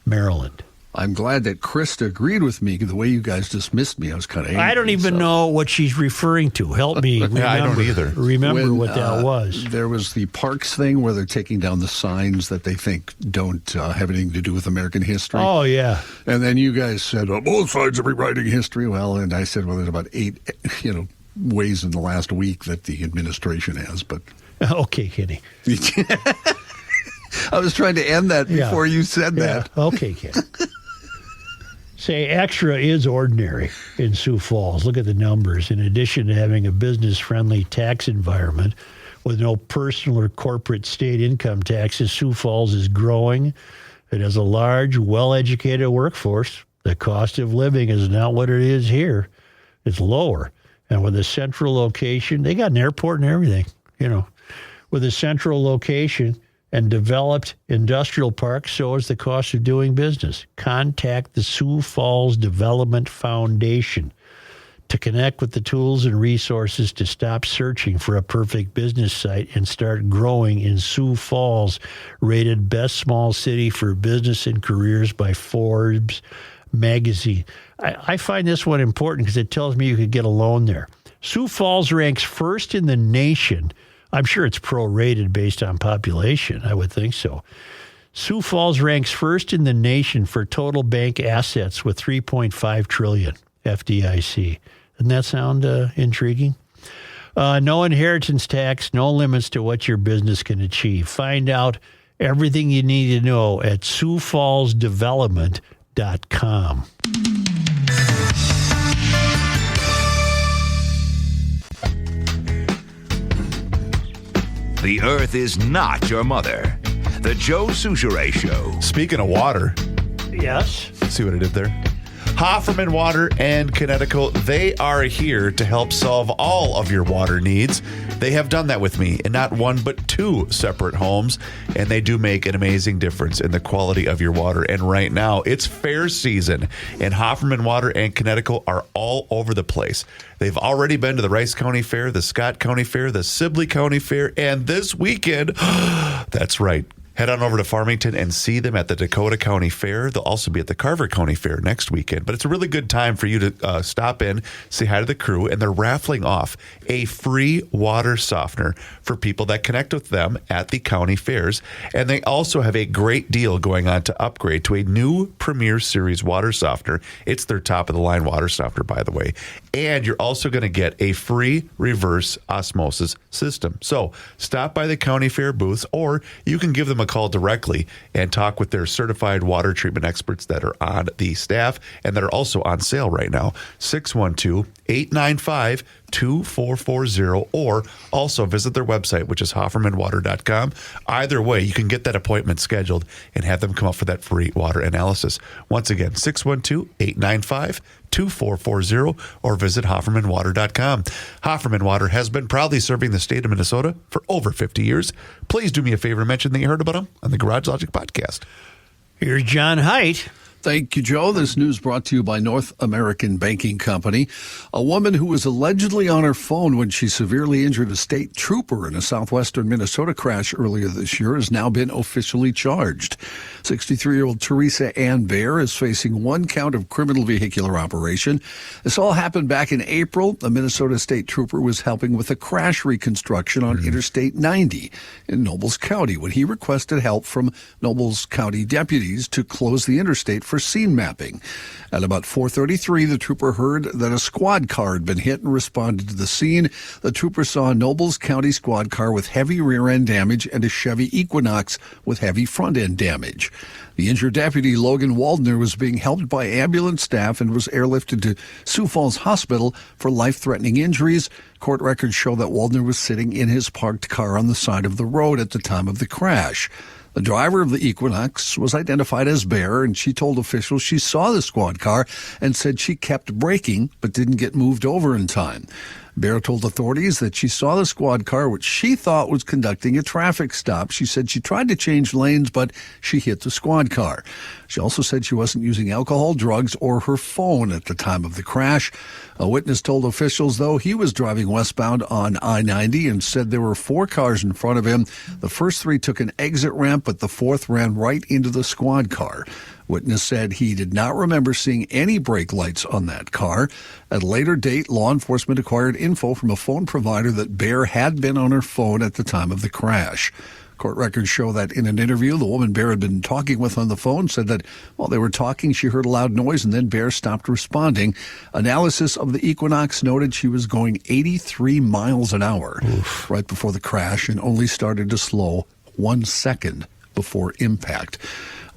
Maryland. I'm glad that Krista agreed with me. The way you guys dismissed me, I was kind of angry. I don't even know what she's referring to. Help me remember. I don't either. Remember what that was. There was the parks thing where they're taking down the signs that they think don't have anything to do with American history. Oh, yeah. And then you guys said, both sides are rewriting history. Well, and I said, well, there's about 8, ways in the last week that the administration has. But okay, Kenny. I was trying to end that before you said that. Okay, Kenny. Say extra is ordinary in Sioux Falls. Look at the numbers. In addition to having a business-friendly tax environment with no personal or corporate state income taxes, Sioux Falls is growing. It has a large, well-educated workforce. The cost of living is not what it is here. It's lower. And with a central location, they got an airport and everything, With a central location and developed industrial parks, so is the cost of doing business. Contact the Sioux Falls Development Foundation to connect with the tools and resources to stop searching for a perfect business site and start growing in Sioux Falls, rated best small city for business and careers by Forbes magazine. I find this one important because it tells me you could get a loan there. Sioux Falls ranks first in the nation. I'm sure it's prorated based on population. I would think so. Sioux Falls ranks first in the nation for total bank assets with $3.5 trillion FDIC. Doesn't that sound intriguing? No inheritance tax, no limits to what your business can achieve. Find out everything you need to know at SiouxFallsDevelopment.com. The earth is not your mother. The Joe Souchere Show. Speaking of water. Yes. See what I did there? Hofferman Water and Connecticut, they are here to help solve all of your water needs. They have done that with me in not one but 2 separate homes, and they do make an amazing difference in the quality of your water. And right now, it's fair season, and Hofferman Water and Connecticut are all over the place. They've already been to the Rice County Fair, the Scott County Fair, the Sibley County Fair, and this weekend, that's right, head on over to Farmington and see them at the Dakota County Fair. They'll also be at the Carver County Fair next weekend. But it's a really good time for you to stop in, say hi to the crew, and they're raffling off a free water softener for people that connect with them at the county fairs. And they also have a great deal going on to upgrade to a new Premier Series water softener. It's their top-of-the-line water softener, by the way. And you're also going to get a free reverse osmosis system. So stop by the county fair booths, or you can give them a call directly and talk with their certified water treatment experts that are on the staff and that are also on sale right now. 612-895-2440, or also visit their website, which is hoffermanwater.com. Either way, you can get that appointment scheduled and have them come up for that free water analysis. Once again, 612-895-2440, or visit hoffermanwater.com. Hofferman Water has been proudly serving the state of Minnesota for over 50 years. Please do me a favor and mention that you heard about them on the Garage Logic podcast. Here's John Haidt. Thank you, Joe. This news brought to you by North American Banking Company. A woman who was allegedly on her phone when she severely injured a state trooper in a southwestern Minnesota crash earlier this year has now been officially charged. 63-year-old Teresa Ann Baer is facing 1 count of criminal vehicular operation. This all happened back in April. A Minnesota state trooper was helping with a crash reconstruction on Interstate 90 in Nobles County when he requested help from Nobles County deputies to close the interstate for scene mapping. At about 4:33, the trooper heard that a squad car had been hit and responded to the scene. The trooper saw a Nobles County squad car with heavy rear-end damage and a Chevy Equinox with heavy front-end damage. The injured deputy, Logan Waldner, was being helped by ambulance staff and was airlifted to Sioux Falls Hospital for life-threatening injuries. Court records show that Waldner was sitting in his parked car on the side of the road at the time of the crash. The driver of the Equinox was identified as Baer, and she told officials she saw the squad car and said she kept braking but didn't get moved over in time. Baer told authorities that she saw the squad car, which she thought was conducting a traffic stop. She said she tried to change lanes, but she hit the squad car. She also said she wasn't using alcohol, drugs, or her phone at the time of the crash. A witness told officials, though, he was driving westbound on I-90 and said there were 4 cars in front of him. The first 3 took an exit ramp, but the 4th ran right into the squad car. Witness said he did not remember seeing any brake lights on that car. At a later date, law enforcement acquired info from a phone provider that Baer had been on her phone at the time of the crash. Court records show that in an interview, the woman Baer had been talking with on the phone said that while they were talking, she heard a loud noise and then Baer stopped responding. Analysis of the Equinox noted she was going 83 miles an hour right before the crash and only started to slow 1 second before impact.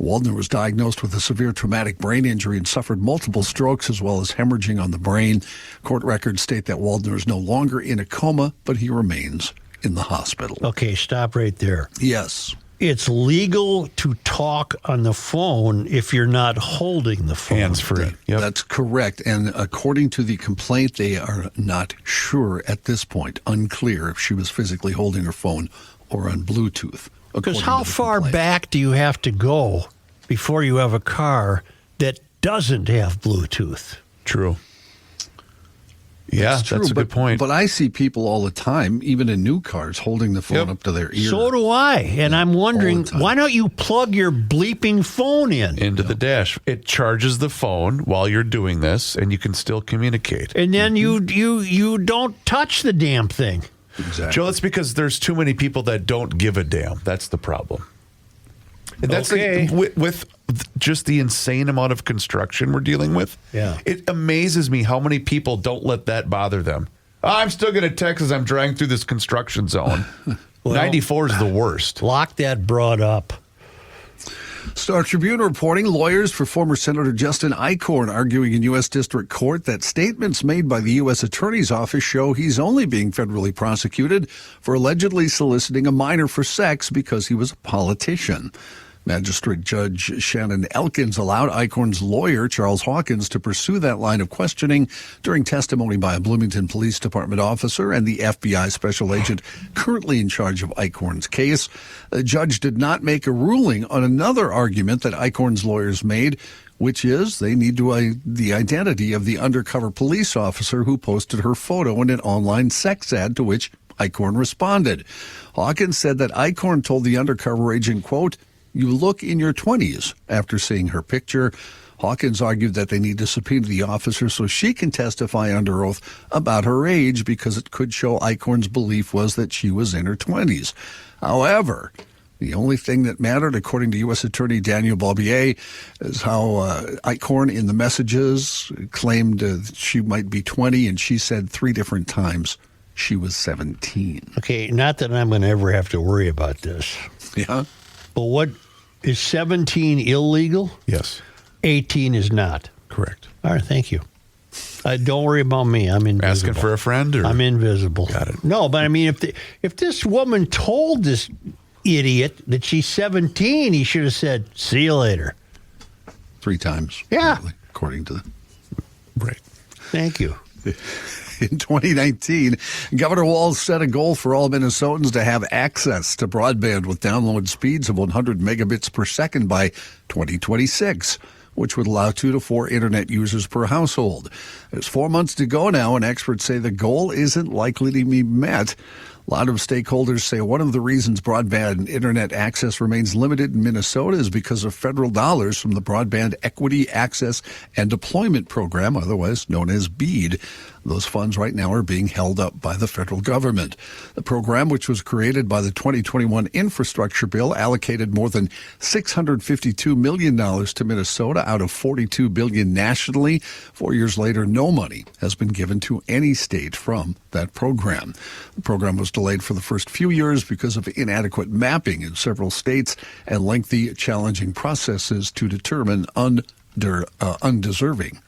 Waldner was diagnosed with a severe traumatic brain injury and suffered multiple strokes as well as hemorrhaging on the brain. Court records state that Waldner is no longer in a coma, but he remains in the hospital. Okay, stop right there. Yes. It's legal to talk on the phone if you're not holding the phone. Hands-free. Yep. That's correct. And according to the complaint, they are not sure at this point, unclear if she was physically holding her phone or on Bluetooth. Because how far back do you have to go before you have a car that doesn't have Bluetooth? True. Yeah, true, that's a good point. But I see people all the time, even in new cars, holding the phone up to their ear. So do I. And I'm wondering, why don't you plug your bleeping phone into the dash? It charges the phone while you're doing this, and you can still communicate. And then you don't touch the damn thing. Exactly. Joe, that's because there's too many people that don't give a damn. That's the problem. And that's Okay. with just the insane amount of construction we're dealing with. Yeah. It amazes me how many people don't let that bother them. I'm still going to text as I'm driving through this construction zone. Well, 94 is the worst. Lock that broad up. Star Tribune reporting lawyers for former Senator Justin Eichhorn arguing in U.S. District Court that statements made by the U.S. Attorney's Office show he's only being federally prosecuted for allegedly soliciting a minor for sex because he was a politician. Magistrate Judge Shannon Elkins allowed Eichhorn's lawyer, Charles Hawkins, to pursue that line of questioning during testimony by a Bloomington Police Department officer and the FBI special agent currently in charge of Eichhorn's case. The judge did not make a ruling on another argument that Eichhorn's lawyers made, which is they need the identity of the undercover police officer who posted her photo in an online sex ad to which Eichhorn responded. Hawkins said that Eichhorn told the undercover agent, quote, "You look in your 20s," after seeing her picture. Hawkins argued that they need to subpoena the officer so she can testify under oath about her age because it could show Eichhorn's belief was that she was in her 20s. However, the only thing that mattered, according to U.S. Attorney Daniel Barbier, is how Eichhorn in the messages claimed that she might be 20, and she said 3 different times she was 17. Okay, not that I'm going to ever have to worry about this. Yeah? But what is 17 illegal? Yes. 18 is not. Correct. All right, thank you. Don't worry about me. I'm invisible. Asking for a friend? Or? I'm invisible. Got it. No, but I mean, if this woman told this idiot that she's 17, he should have said, "See you later." 3 times. Yeah. According to the... Right. Thank you. In 2019, Governor Walz set a goal for all Minnesotans to have access to broadband with download speeds of 100 megabits per second by 2026. which would allow 2 to 4 internet users per household. There's 4 months to go now, and experts say the goal isn't likely to be met. A lot of stakeholders say one of the reasons broadband internet access remains limited in Minnesota is because of federal dollars from the Broadband Equity, Access, and Deployment Program, otherwise known as BEAD. Those funds right now are being held up by the federal government. The program, which was created by the 2021 infrastructure bill, allocated more than $652 million to Minnesota out of $42 billion nationally. 4 years later, no money has been given to any state from that program. The program was delayed for the first few years because of inadequate mapping in several states and lengthy, challenging processes to determine undeserving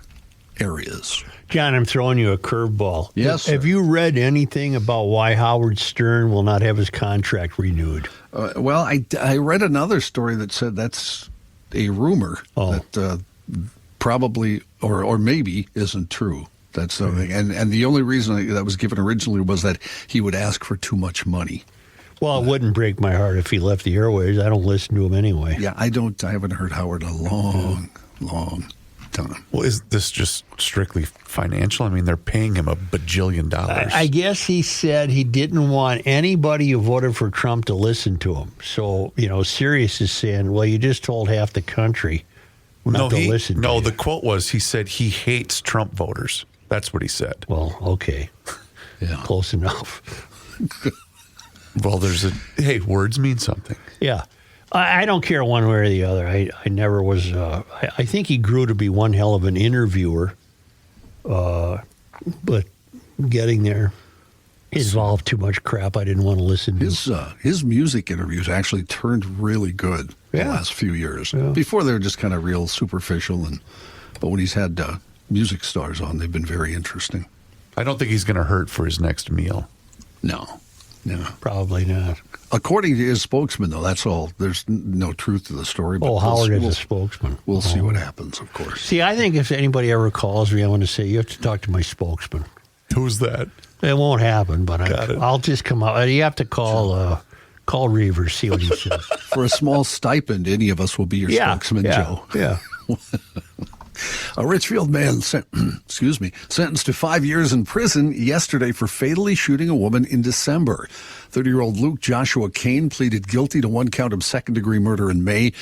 areas. John, I'm throwing you a curveball. Yes, Have sir. you read anything about why Howard Stern will not have his contract renewed? Well, I read another story that said that's a rumor that probably or maybe isn't true. That's something. And the only reason that was given originally was that he would ask for too much money. Well, it wouldn't break my heart if he left the airways. I don't listen to him anyway. Yeah, I haven't heard Howard in a long time. Well, is this just strictly financial? I mean, they're paying him $1 bajillion. I guess he said he didn't want anybody who voted for Trump to listen to him. So, Sirius is saying, well, you just told half the country not to listen to No, you. the quote was he said he hates Trump voters. That's what he said. Well, okay. Yeah. Close enough. Well, hey, words mean something. Yeah. I don't care one way or the other. I never was. I think he grew to be one hell of an interviewer, but getting there involved too much crap I didn't want to listen to. His music interviews actually turned really good the last few years. Yeah. Before they were just kind of real superficial, but when he's had music stars on, they've been very interesting. I don't think he's going to hurt for his next meal. No, probably not. According to his spokesman, though, that's all. There's no truth to the story. But Howard is a spokesman. We'll see what happens, of course. See, I think if anybody ever calls me, I want to say, you have to talk to my spokesman. Who's that? It won't happen, but I'll just come out. You have to call Reavers, see what he says. For a small stipend, any of us will be your spokesman, Joe. Yeah. A Richfield man sentenced to 5 years in prison yesterday for fatally shooting a woman in December. 30-year-old Luke Joshua Kane pleaded guilty to 1 count of second-degree murder in May.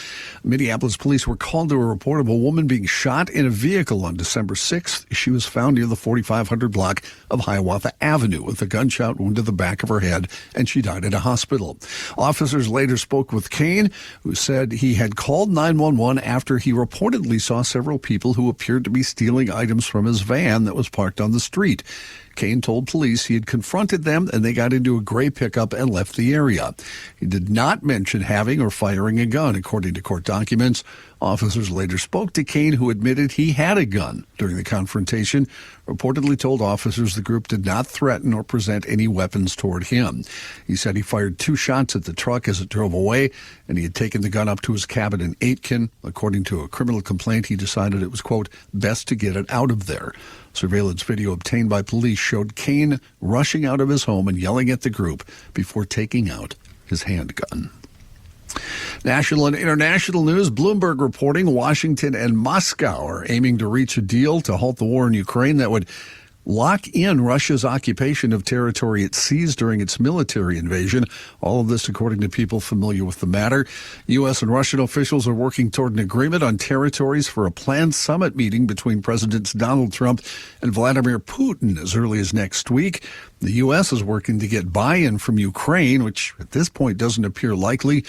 Minneapolis police were called to a report of a woman being shot in a vehicle on December 6th. She was found near the 4500 block of Hiawatha Avenue with a gunshot wound to the back of her head, and she died at a hospital. Officers later spoke with Kane, who said he had called 911 after he reportedly saw several people who appeared to be stealing items from his van that was parked on the street. Kane told police he had confronted them and they got into a gray pickup and left the area. He did not mention having or firing a gun, according to court documents. Officers later spoke to Kane, who admitted he had a gun during the confrontation, reportedly told officers the group did not threaten or present any weapons toward him. He said he fired 2 shots at the truck as it drove away, and he had taken the gun up to his cabin in Aitkin. According to a criminal complaint, he decided it was, quote, best to get it out of there. Surveillance video obtained by police showed Kane rushing out of his home and yelling at the group before taking out his handgun. National and international news. Bloomberg reporting Washington and Moscow are aiming to reach a deal to halt the war in Ukraine that would lock in Russia's occupation of territory it seized during its military invasion. All of this according to people familiar with the matter. U.S. and Russian officials are working toward an agreement on territories for a planned summit meeting between Presidents Donald Trump and Vladimir Putin as early as next week. The U.S. is working to get buy-in from Ukraine, which at this point doesn't appear likely.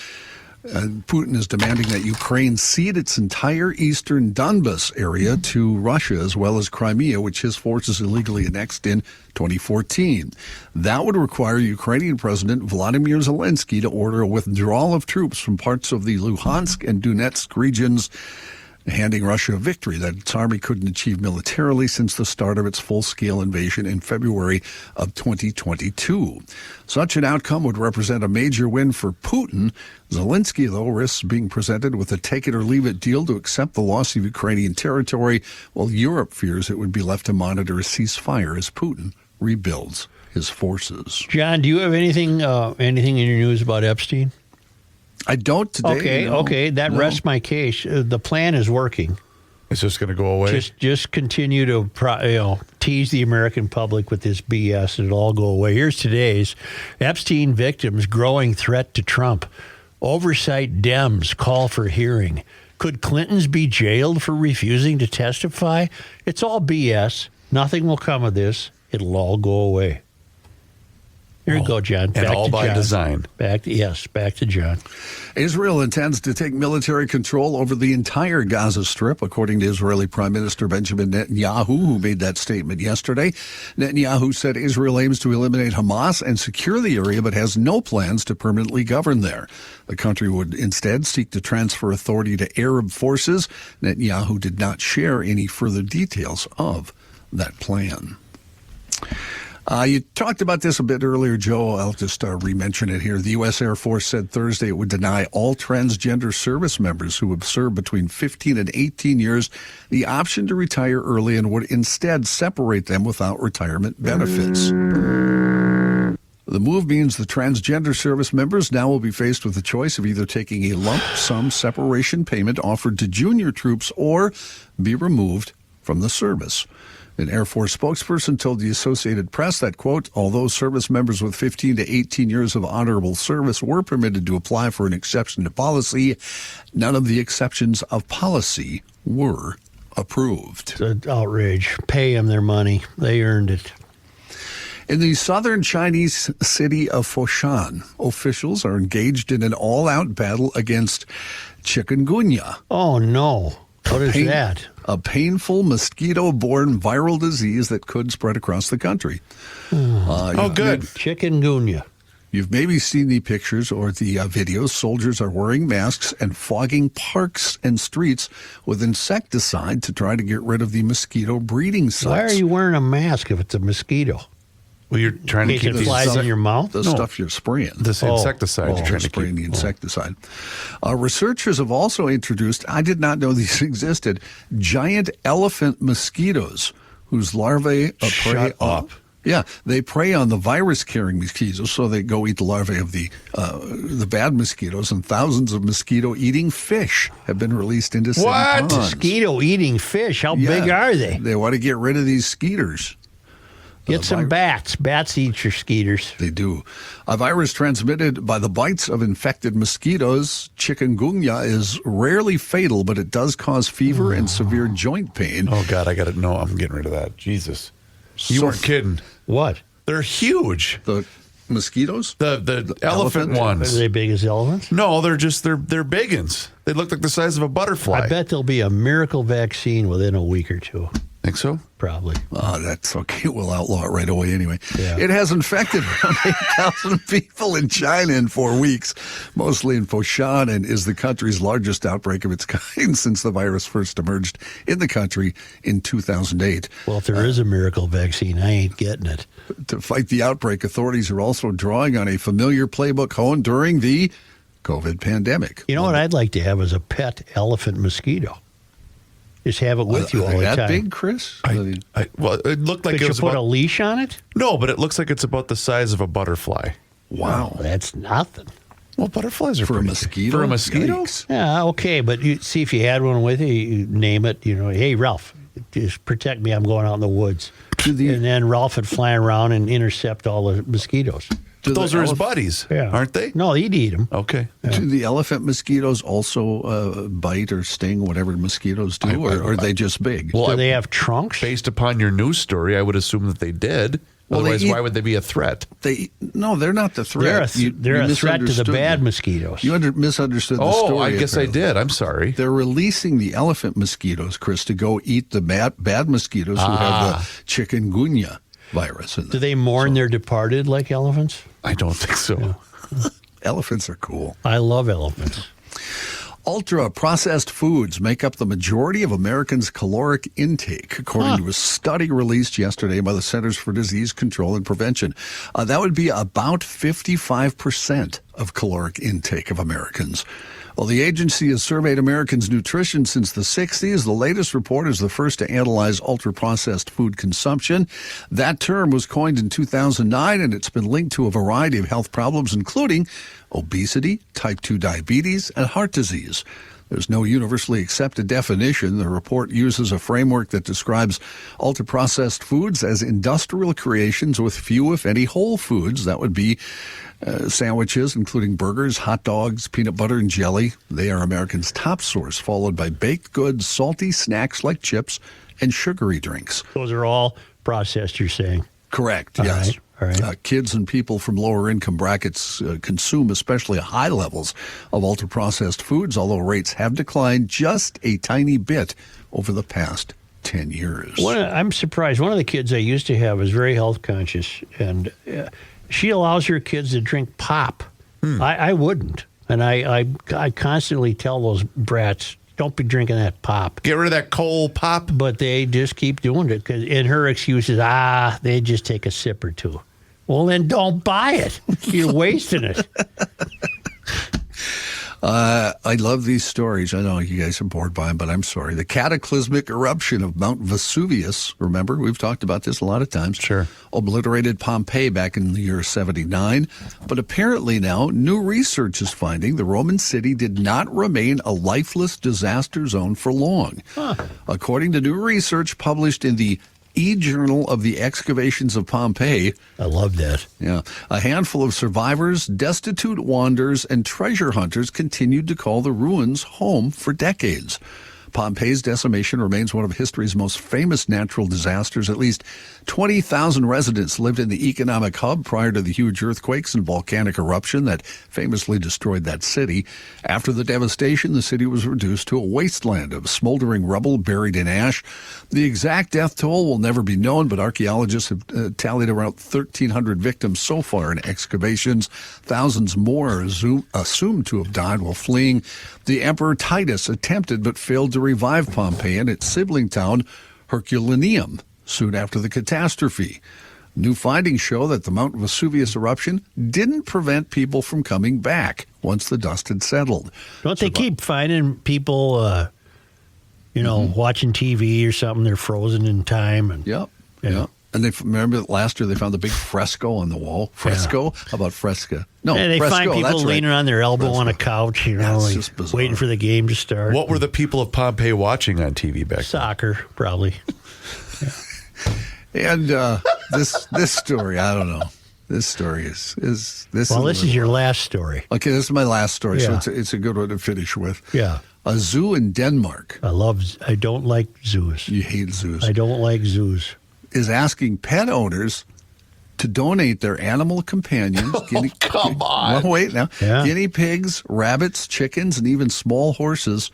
Putin is demanding that Ukraine cede its entire eastern Donbas area to Russia, as well as Crimea, which his forces illegally annexed in 2014. That would require Ukrainian President Vladimir Zelensky to order a withdrawal of troops from parts of the Luhansk and Donetsk regions, handing Russia a victory that its army couldn't achieve militarily since the start of its full-scale invasion in February of 2022. Such an outcome would represent a major win for Putin. Zelensky, though, risks being presented with a take-it-or-leave-it deal to accept the loss of Ukrainian territory, while Europe fears it would be left to monitor a ceasefire as Putin rebuilds his forces. John, do you have anything in your news about Epstein? I don't today. Okay, that rests my case. The plan is working. It's just going to go away? Just continue to tease the American public with this BS, and it'll all go away. Here's today's. Epstein victims growing threat to Trump. Oversight Dems call for hearing. Could Clintons be jailed for refusing to testify? It's all BS. Nothing will come of this. It'll all go away. Here you go, John. And all by design. Back to John. Israel intends to take military control over the entire Gaza Strip, according to Israeli Prime Minister Benjamin Netanyahu, who made that statement yesterday. Netanyahu said Israel aims to eliminate Hamas and secure the area, but has no plans to permanently govern there. The country would instead seek to transfer authority to Arab forces. Netanyahu did not share any further details of that plan. You talked about this a bit earlier, Joe. I'll just re-mention it here. The U.S. Air Force said Thursday it would deny all transgender service members who have served between 15 and 18 years the option to retire early and would instead separate them without retirement benefits. The move means the transgender service members now will be faced with the choice of either taking a lump sum separation payment offered to junior troops or be removed from the service. An Air Force spokesperson told the Associated Press that, quote, although service members with 15 to 18 years of honorable service were permitted to apply for an exception to policy, none of the exceptions of policy were approved. It's an outrage. Pay them their money. They earned it. In the southern Chinese city of Foshan, officials are engaged in an all-out battle against chikungunya. Oh, no. What is that? A painful mosquito-borne viral disease that could spread across the country. Good. Chikungunya. You've maybe seen the pictures or the videos. Soldiers are wearing masks and fogging parks and streets with insecticide to try to get rid of the mosquito breeding sites. Why are you wearing a mask if it's a mosquito? Well, you're trying to keep it flies in your mouth? The stuff you're spraying. This insecticide you're trying to spraying keep. the insecticide. Researchers have also introduced, I did not know these existed, giant elephant mosquitoes whose larvae prey up. Yeah, they prey on the virus-carrying mosquitoes, so they go eat the larvae of the bad mosquitoes, and thousands of mosquito-eating fish have been released into city ponds. Mosquito-eating fish? How big are they? They want to get rid of these skeeters. Get some bats. Bats eat your skeeters. They do. A virus transmitted by the bites of infected mosquitoes, chikungunya, is rarely fatal, but it does cause fever and severe joint pain. Oh, God, I got to know. I'm getting rid of that. Jesus. You weren't kidding. What? They're huge. The mosquitoes? The elephant ones. Are they big as elephants? No, they're big ones. They look like the size of a butterfly. I bet there'll be a miracle vaccine within a week or two. Think so? Probably. Oh, that's okay. We'll outlaw it right away anyway. Yeah. It has infected around 8,000 people in China in 4 weeks, mostly in Foshan, and is the country's largest outbreak of its kind since the virus first emerged in the country in 2008. Well, if there is a miracle vaccine, I ain't getting it. To fight the outbreak, authorities are also drawing on a familiar playbook honed during the COVID pandemic. You know what I'd like to have is a pet elephant mosquito. Just have it with you all the time. That big, Chris? Well, it looked like Could it you was put a leash on it? No, but it looks like it's about the size of a butterfly. Wow. That's nothing. Well, butterflies are for a pretty mosquito. For a mosquito? Yikes. Yeah, okay, but you see if you had one with you, you name it, hey, Ralph, just protect me, I'm going out in the woods. And then Ralph would fly around and intercept all the mosquitoes. But those are his buddies, aren't they? No, he'd eat them. Okay. Yeah. Do the elephant mosquitoes also bite or sting, whatever mosquitoes do, or are they just big? Well, do they have trunks? Based upon your news story, I would assume that they did. Well, otherwise, why would they be a threat? No, they're not the threat. They're a threat to the bad mosquitoes. You misunderstood the story. Oh, I guess I did. I'm sorry. They're releasing the elephant mosquitoes, Chris, to go eat the bad mosquitoes who have the chikungunya virus in them. Do they mourn their departed like elephants? I don't think so. Yeah. Elephants are cool. I love elephants. Ultra-processed foods make up the majority of Americans' caloric intake, according to a study released yesterday by the Centers for Disease Control and Prevention. That would be about 55% of caloric intake of Americans. Well, the agency has surveyed Americans' nutrition since the 60s. The latest report is the first to analyze ultra-processed food consumption. That term was coined in 2009, and it's been linked to a variety of health problems, including obesity, type 2 diabetes, and heart disease. There's no universally accepted definition. The report uses a framework that describes ultra-processed foods as industrial creations with few, if any, whole foods. That would be sandwiches, including burgers, hot dogs, peanut butter, and jelly. They are Americans' top source, followed by baked goods, salty snacks like chips, and sugary drinks. Those are all processed, you're saying? Correct, All yes. right. All right. Kids and people from lower income brackets consume especially high levels of ultra-processed foods, although rates have declined just a tiny bit over the past 10 years. I'm surprised. One of the kids I used to have is very health conscious, and she allows her kids to drink pop. I wouldn't. And I constantly tell those brats, don't be drinking that pop. Get rid of that coal pop. But they just keep doing it. And her excuse is, they just take a sip or two. Well, then don't buy it. You're wasting it. I love these stories. I know you guys are bored by them, but I'm sorry. The cataclysmic eruption of Mount Vesuvius, remember, we've talked about this a lot of times. Sure. Obliterated Pompeii back in the year 79. But apparently now, new research is finding the Roman city did not remain a lifeless disaster zone for long. According to new research published in the E-Journal of the Excavations of Pompeii. I love that. Yeah. A handful of survivors, destitute wanderers, and treasure hunters continued to call the ruins home for decades. Pompeii's decimation remains one of history's most famous natural disasters. At least 20,000 residents lived in the economic hub prior to the huge earthquakes and volcanic eruption that famously destroyed that city. After the devastation, the city was reduced to a wasteland of smoldering rubble buried in ash. The exact death toll will never be known, but archaeologists have tallied around 1,300 victims so far in excavations. Thousands more are assumed to have died while fleeing. The Emperor Titus attempted but failed to revive Pompeii and its sibling town, Herculaneum, soon after the catastrophe. New findings show that the Mount Vesuvius eruption didn't prevent people from coming back once the dust had settled. Don't they keep finding people, watching TV or something? They're frozen in time. And Yep. And remember last year they found the big fresco on the wall. Fresco? Yeah. How about fresca? No, and they fresco, find people leaning on their elbow on a couch, waiting for the game to start. What were the people of Pompeii watching on TV back then? Soccer, probably. And this story, I don't know. This story is this. Well, this is your last story. Okay, this is my last story, Yeah. so it's a good one to finish with. Yeah. A zoo in Denmark. I don't like zoos. You hate zoos. I don't like zoos. Is asking pet owners to donate their animal companions. Come on. Well, wait now. Yeah. Guinea pigs, rabbits, chickens, and even small horses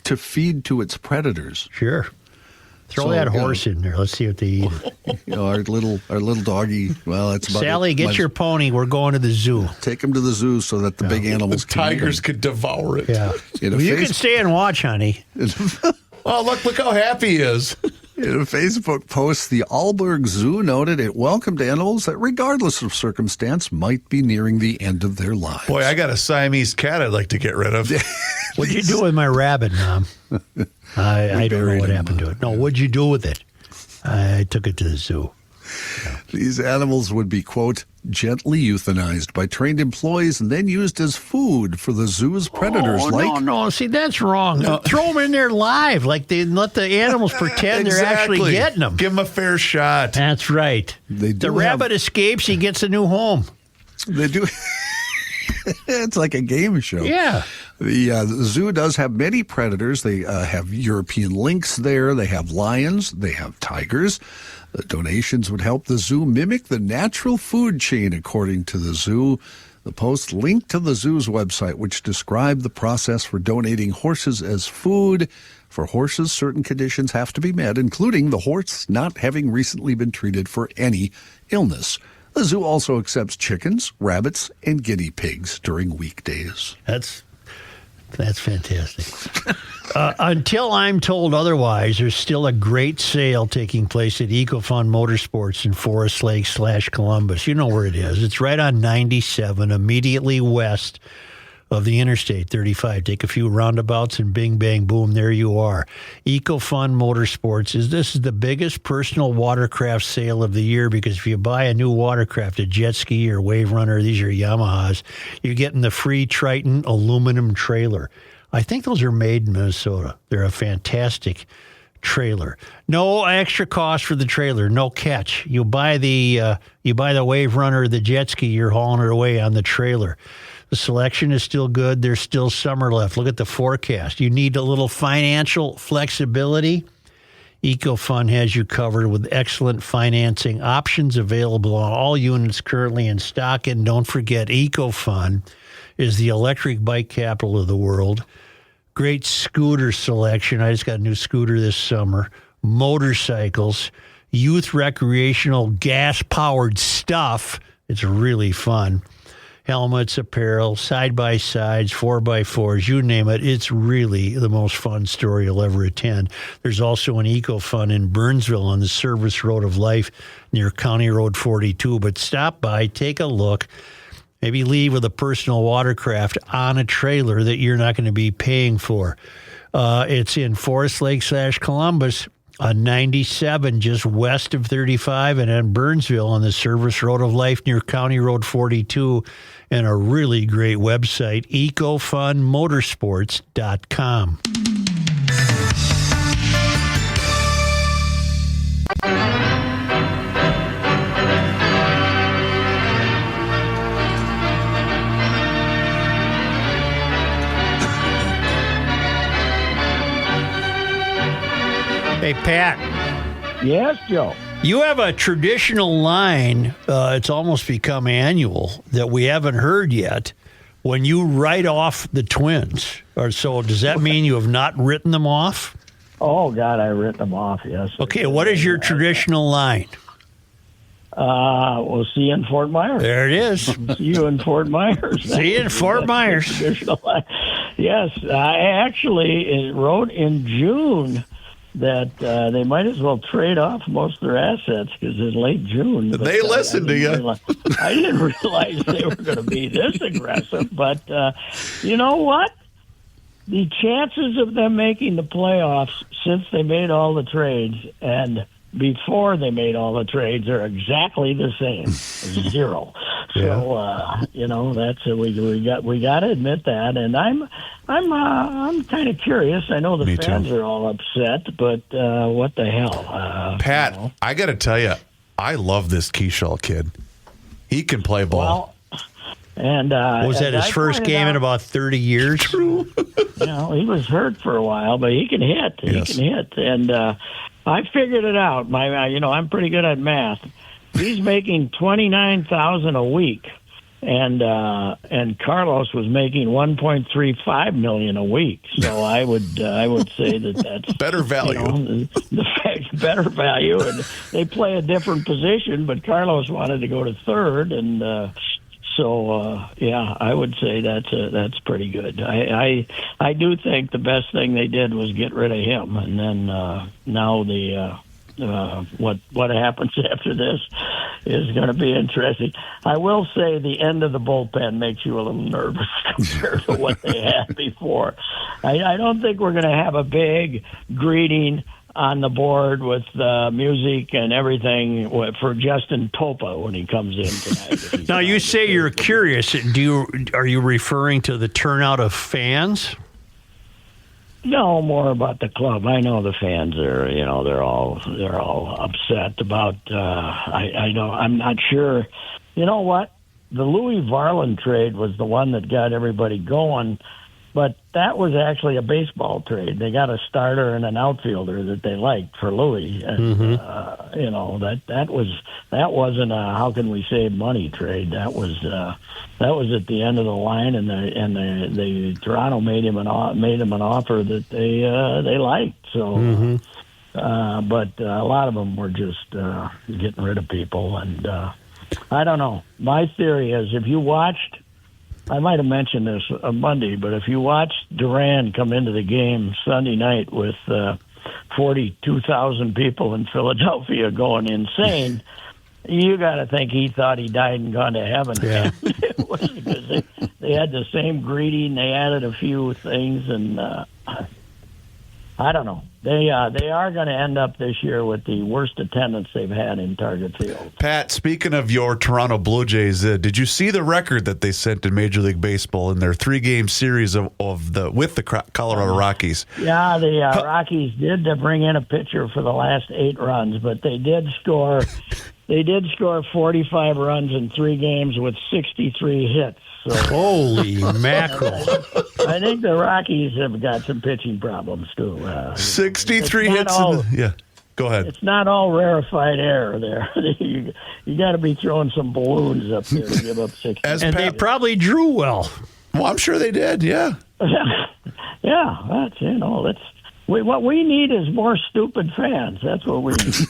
to feed to its predators. Sure. Throw that horse in there. Let's see what they eat. Our little doggy. Well, it's about Sally, get your pony. We're going to the zoo. Take him to the zoo so that the big animals can tigers could devour it. Yeah. You can stay and watch, honey. Oh, look how happy he is. In a Facebook post, the Aalborg Zoo noted it welcomed animals that, regardless of circumstance, might be nearing the end of their lives. Boy, I got a Siamese cat I'd like to get rid of. What'd you do with my rabbit, Mom? I don't know what happened to it. No, what'd you do with it? I took it to the zoo. These animals would be, quote, gently euthanized by trained employees and then used as food for the zoo's predators. No. See, that's wrong. Throw them in there live. Like they let the animals pretend they're actually getting them. Give them a fair shot. That's right. The rabbit escapes, he gets a new home. They do. It's like a game show. Yeah. The zoo does have many predators. They have European lynx there. They have lions. They have tigers. The donations would help the zoo mimic the natural food chain, according to the zoo. The post linked to the zoo's website, which described the process for donating horses as food. For horses, certain conditions have to be met, including the horse not having recently been treated for any illness. The zoo also accepts chickens, rabbits, and guinea pigs during weekdays. That's fantastic. Until I'm told otherwise, there's still a great sale taking place at EcoFun Motorsports in Forest Lake / Columbus. You know where it is. It's right on 97, immediately west of the Interstate 35. Take a few roundabouts and bing, bang, boom, there you are. EcoFun Motorsports this is the biggest personal watercraft sale of the year, because if you buy a new watercraft, a jet ski or wave runner, these are Yamahas, you're getting the free Triton aluminum trailer. I think those are made in Minnesota. They're a fantastic trailer. No extra cost for the trailer. No catch. You buy the Wave Runner or the jet ski. You're hauling it away on the trailer. The selection is still good. There's still summer left. Look at the forecast. You need a little financial flexibility. EcoFund has you covered with excellent financing options available on all units currently in stock. And don't forget, EcoFund is the electric bike capital of the world. Great scooter selection. I just got a new scooter this summer. Motorcycles, youth recreational gas-powered stuff. It's really fun. Helmets, apparel, side-by-sides, 4x4s, you name it. It's really the most fun store you'll ever attend. There's also an EcoFund in Burnsville on the Service Road of Life near County Road 42. But stop by, take a look. Maybe leave with a personal watercraft on a trailer that you're not going to be paying for. It's in Forest Lake / Columbus on 97, just west of 35, and in Burnsville on the Service Road of Life near County Road 42, and a really great website, ecofundmotorsports.com. Hey, Pat. Yes, Joe. You have a traditional line, it's almost become annual, that we haven't heard yet, when you write off the Twins. Or so does that mean you have not written them off? Oh, God, I've written them off, yes. Okay, what is your traditional line? We'll see you in Fort Myers. There it is. See you in Fort Myers. See you in Fort Myers. Yes, I actually wrote in June that they might as well trade off most of their assets because it's late June. They listened to you. I didn't realize they were going to be this aggressive, but you know what? The chances of them making the playoffs since they made all the trades and before they made all the trades are exactly the same, 0. So you know, that's we got to admit that, and I'm kind of curious. I know the fans are all upset, but what the hell, Pat? You know? I got to tell you, I love this Keishall kid. He can play ball. Well, and was that his first game in about 30 years? True. You know, he was hurt for a while, but he can hit. He can hit, and I figured it out. I'm pretty good at math. He's making $29,000 a week, and Carlos was making $1.35 million a week. So I would say that's better value. You know, the fact, better value, and they play a different position. But Carlos wanted to go to third, and so I would say that's pretty good. I do think the best thing they did was get rid of him, and then now the what happens after this is going to be interesting. I will say the end of the bullpen makes you a little nervous compared to what they had before. I don't think we're going to have a big greeting on the board with music and everything for Justin Topa when he comes in tonight. Now, you say you're curious. Are you referring to the turnout of fans? No, more about the club. I know the fans are, they're all upset about. I'm not sure. You know what? The Louis Varland trade was the one that got everybody going. But that was actually a baseball trade. They got a starter and an outfielder that they liked for Louis, and that wasn't a how can we save money trade. That was at the end of the line, and the Toronto made him an offer that they liked. So, but a lot of them were just getting rid of people, and I don't know. My theory is if you watched. I might have mentioned this on Monday, but if you watched Duran come into the game Sunday night with 42,000 people in Philadelphia going insane, you got to think he thought he died and gone to heaven. Yeah. It was because they had the same greeting. They added a few things, and I don't know. They are going to end up this year with the worst attendance they've had in Target Field. Pat, speaking of your Toronto Blue Jays, did you see the record that they sent in Major League Baseball in their 3-game series with the Colorado Rockies? Yeah, the Rockies did bring in a pitcher for the last 8 runs, but they did score. They did score 45 runs in 3 games with 63 hits. So, holy mackerel! I think the Rockies have got some pitching problems too. 63 hits. Yeah, go ahead. It's not all rarefied air there. you got to be throwing some balloons up there to give up 60. And they probably drew well. Well, I'm sure they did. Yeah. Yeah, that's what we need is more stupid fans. That's what we need.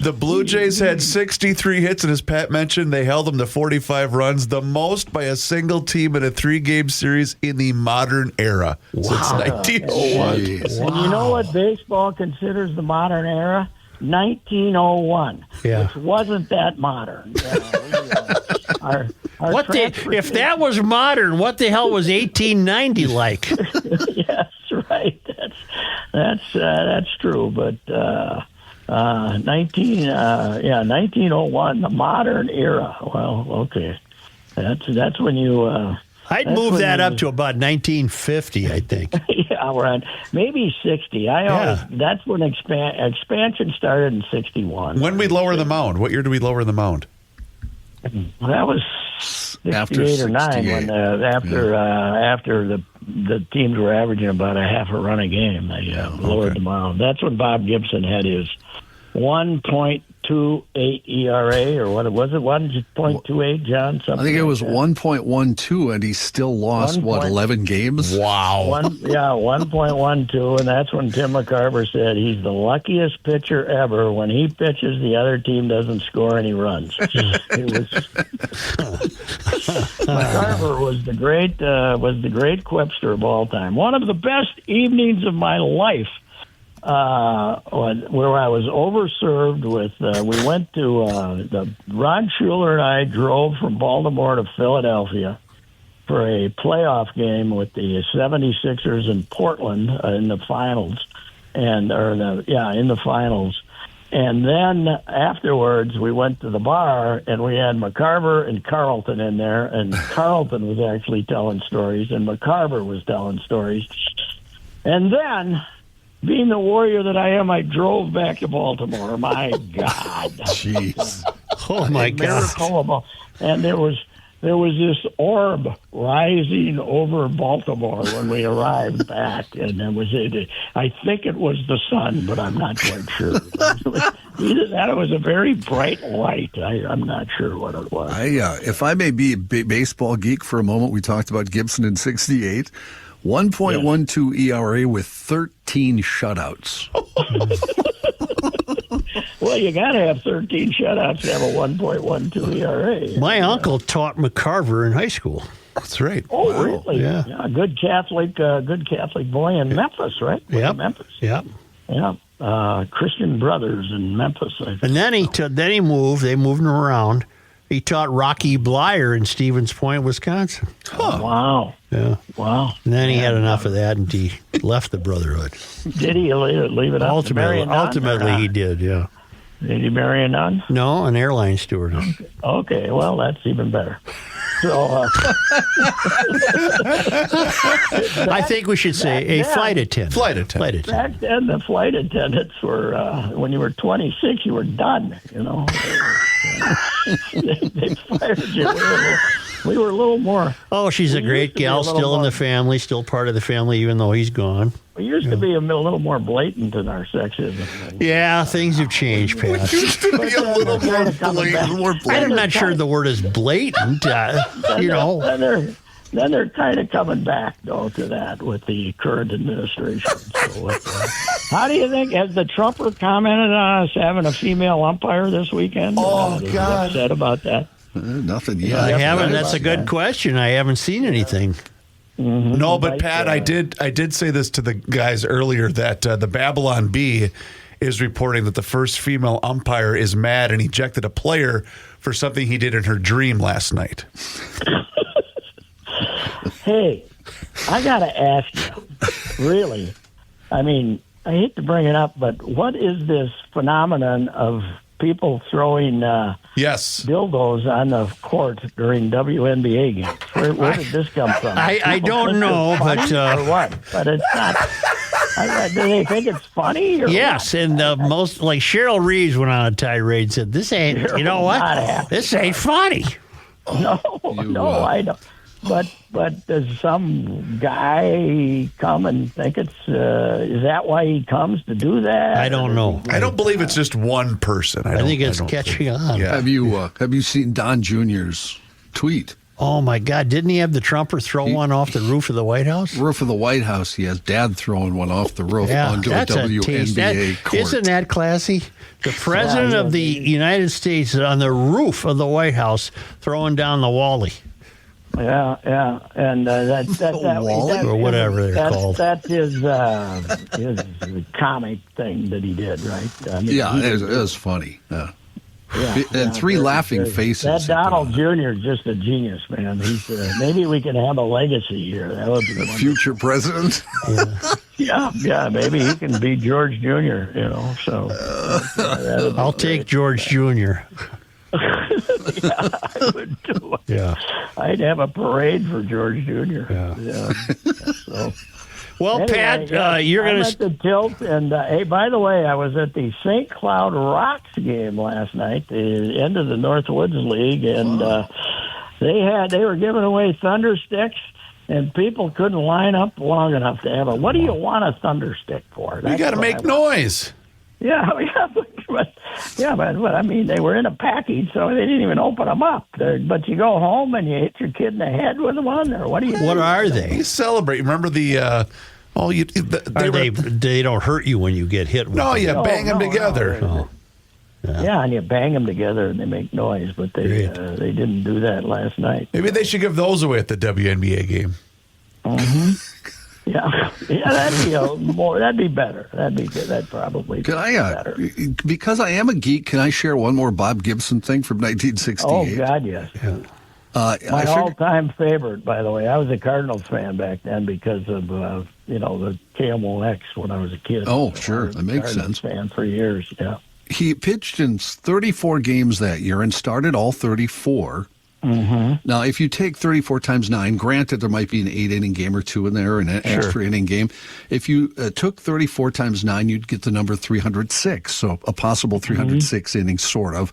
The Blue Jays had 63 hits, and as Pat mentioned, they held them to 45 runs, the most by a single team in a 3-game series in the modern era since 1901. Wow. And you know what baseball considers the modern era? 1901, which wasn't that modern. If that was modern, what the hell was 1890 like? Yes, right. That's true. But 1901, the modern era. Well, okay, that's when you. I'd move that up to about 1950, I think. Yeah, right. Maybe 60. That's when expansion started in 61. When we lower the mound? What year do we lower the mound? That was 68 or 9 when after the teams were averaging about a half a run a game. They lowered the mound. That's when Bob Gibson had his 1.28 ERA, or what was it? 1.28, John? Something I think it was 1.12, and he still lost 11 games. Wow. 1.12, and that's when Tim McCarver said he's the luckiest pitcher ever. When he pitches, the other team doesn't score any runs. McCarver was the great quipster of all time. One of the best evenings of my life. Where I was overserved with, we went to, Ron Schuler and I drove from Baltimore to Philadelphia for a playoff game with the 76ers in Portland in the finals, in the finals. And then afterwards, we went to the bar, and we had McCarver and Carlton in there, and Carlton was actually telling stories, and McCarver was telling stories. And then, being the warrior that I am, I drove back to Baltimore. My God. Jeez. Oh, my God. And there was this orb rising over Baltimore when we arrived back. And I think it was the sun, but I'm not quite sure. Either that or it was a very bright light. I'm not sure what it was. If I may be a baseball geek for a moment, we talked about Gibson in 68. 1.12 ERA with 13 shutouts. Well, you got to have 13 shutouts to have a 1.12 ERA. My uncle taught McCarver in high school. That's right. Oh, wow. Really? Yeah. Good Catholic boy in Memphis, right? Yeah. Memphis. Yeah. Yeah. Christian Brothers in Memphis, I think. And then he moved. They moved him around. He taught Rocky Blyer in Stevens Point, Wisconsin. Huh. Wow. Yeah. Wow. And then he had enough of that, and he left the Brotherhood. Did he leave it up? Ultimately, he did, yeah. Did he marry a nun? No, an airline stewardess. Okay, well, that's even better. So, I think we should say a flight attendant. Flight attendant. Back then, the flight attendants were, when you were 26, you were done, you know. They fired you. We were a little more. Oh, she's a great gal, still in the family, still part of the family, even though he's gone. We used to be a little more blatant in our sexism. Yeah, things have changed, Pat. We used to be a little more blatant. I'm not sure the word is blatant, you know. Then they're kind of coming back, though, to that with the current administration. So, how do you think? Has the Trumper commented on us having a female umpire this weekend? Oh, God. Upset about that? Nothing yet. I haven't. That's a good question. I haven't seen anything. Mm-hmm. No, but Pat, I did say this to the guys earlier that the Babylon Bee is reporting that the first female umpire is mad and ejected a player for something he did in her dream last night. Hey, I got to ask you, really, I mean, I hate to bring it up, but what is this phenomenon of people throwing dildos on the court during WNBA games? Where did this come from? I don't know, but or what? But it's not. Do they think it's funny? Or yes, what? and most like Cheryl Reeves went on a tirade and said, "This ain't. You know what? This ain't funny." No, I don't. But does some guy come and think it's? Is that why he comes to do that? I don't know. I don't believe it's just one person. I think it's catching on. Yeah. Have you seen Don Jr.'s tweet? Oh my God! Didn't he have the Trumper throw one off the roof of the White House? Roof of the White House. He has Dad throwing one off the roof onto a WNBA court. Isn't that classy? The President of the United States is on the roof of the White House throwing down the Wally. Yeah, and that Wally or whatever they're called. That's his comic thing that he did, right? I mean, it was funny. And three laughing faces. That Donald Jr. is just a genius, man. He's maybe we can have a legacy here. That would be a future president. Yeah, maybe he can be George Jr. So I'll take George Jr. I would too. Yeah, I'd have a parade for George Jr. Yeah. So. Well, anyway, Pat, you're going to... at the tilt, and hey, by the way, I was at the St. Cloud Rocks game last night, the end of the Northwoods League, and they were giving away thunder sticks, and people couldn't line up long enough to have it. What do you want a thunder stick for? You got to make noise. Yeah, but I mean, they were in a package, so they didn't even open them up. But you go home and you hit your kid in the head with them on there. What do you? What are they? You celebrate. Remember the? They don't hurt you when you get hit with them. You bang them together. Oh. Yeah, and you bang them together and they make noise, but they didn't do that last night. Maybe they should give those away at the WNBA game. Mm-hmm. Yeah, that'd be better. That'd be good. That'd probably be better. Because I am a geek, can I share one more Bob Gibson thing from 1968? Oh God, yes. Yeah. My all-time favorite, by the way. I was a Cardinals fan back then because of the KMOX when I was a kid. Oh, sure, that makes sense. Fan for years. Yeah. He pitched in 34 games that year and started all 34. Mm-hmm. Now, if you take 34 times 9, granted there might be an 8-inning game or two in there, an extra inning game. If you took 34 times 9, you'd get the number 306, so a possible 306 innings, sort of.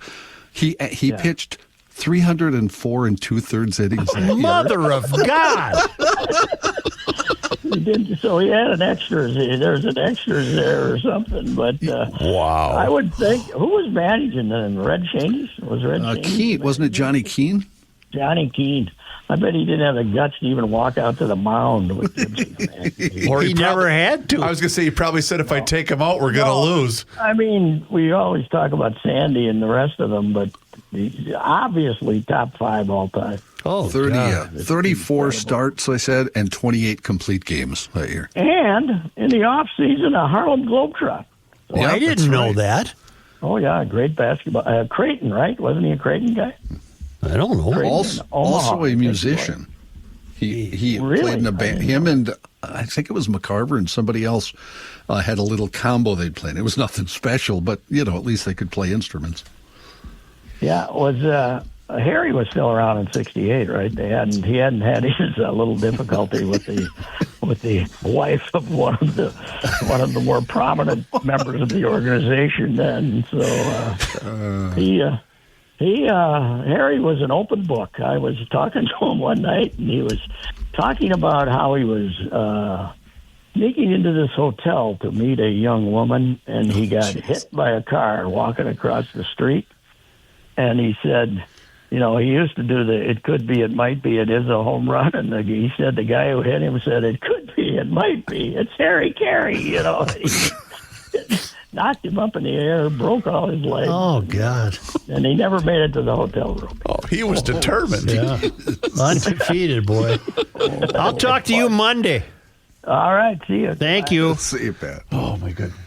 He pitched 304 and 2/3 innings that year. Mother of God! So he had an extra. There's an extra there or something. But wow, I would think who was managing then? Red Cheney? Was Red Cheney? Keene, wasn't it Johnny Keene? Johnny Keene. I bet he didn't have the guts to even walk out to the mound with Gibson. Or he never had to. I was going to say, he probably said, if I take him out, we're going to lose. I mean, we always talk about Sandy and the rest of them, but obviously top 5 all time. Oh, 34 starts, I said, and 28 complete games that year. And in the off season, a Harlem Globetrot. So I didn't know that. Oh, yeah, great basketball. Creighton, right? Wasn't he a Creighton guy? I don't know. Also a musician. He played in a band. Him and I think it was McCarver and somebody else had a little combo they'd play. And it was nothing special, but at least they could play instruments. Yeah, it was Harry was still around in '68, right? He hadn't had his little difficulty with the wife of one of the more prominent members of the organization then. So Harry was an open book. I was talking to him one night, and he was talking about how he was sneaking into this hotel to meet a young woman, and he got hit by a car walking across the street. And he said, he used to do it could be, it might be, it is a home run. And he said the guy who hit him said, it could be, it might be. It's Harry Carey, He knocked him up in the air, broke all his legs. Oh, God. And he never made it to the hotel room. Oh, he was determined. Yeah. Undefeated, boy. I'll talk to you Monday. All right, see you. Thank you. See you, Pat. Oh, my goodness.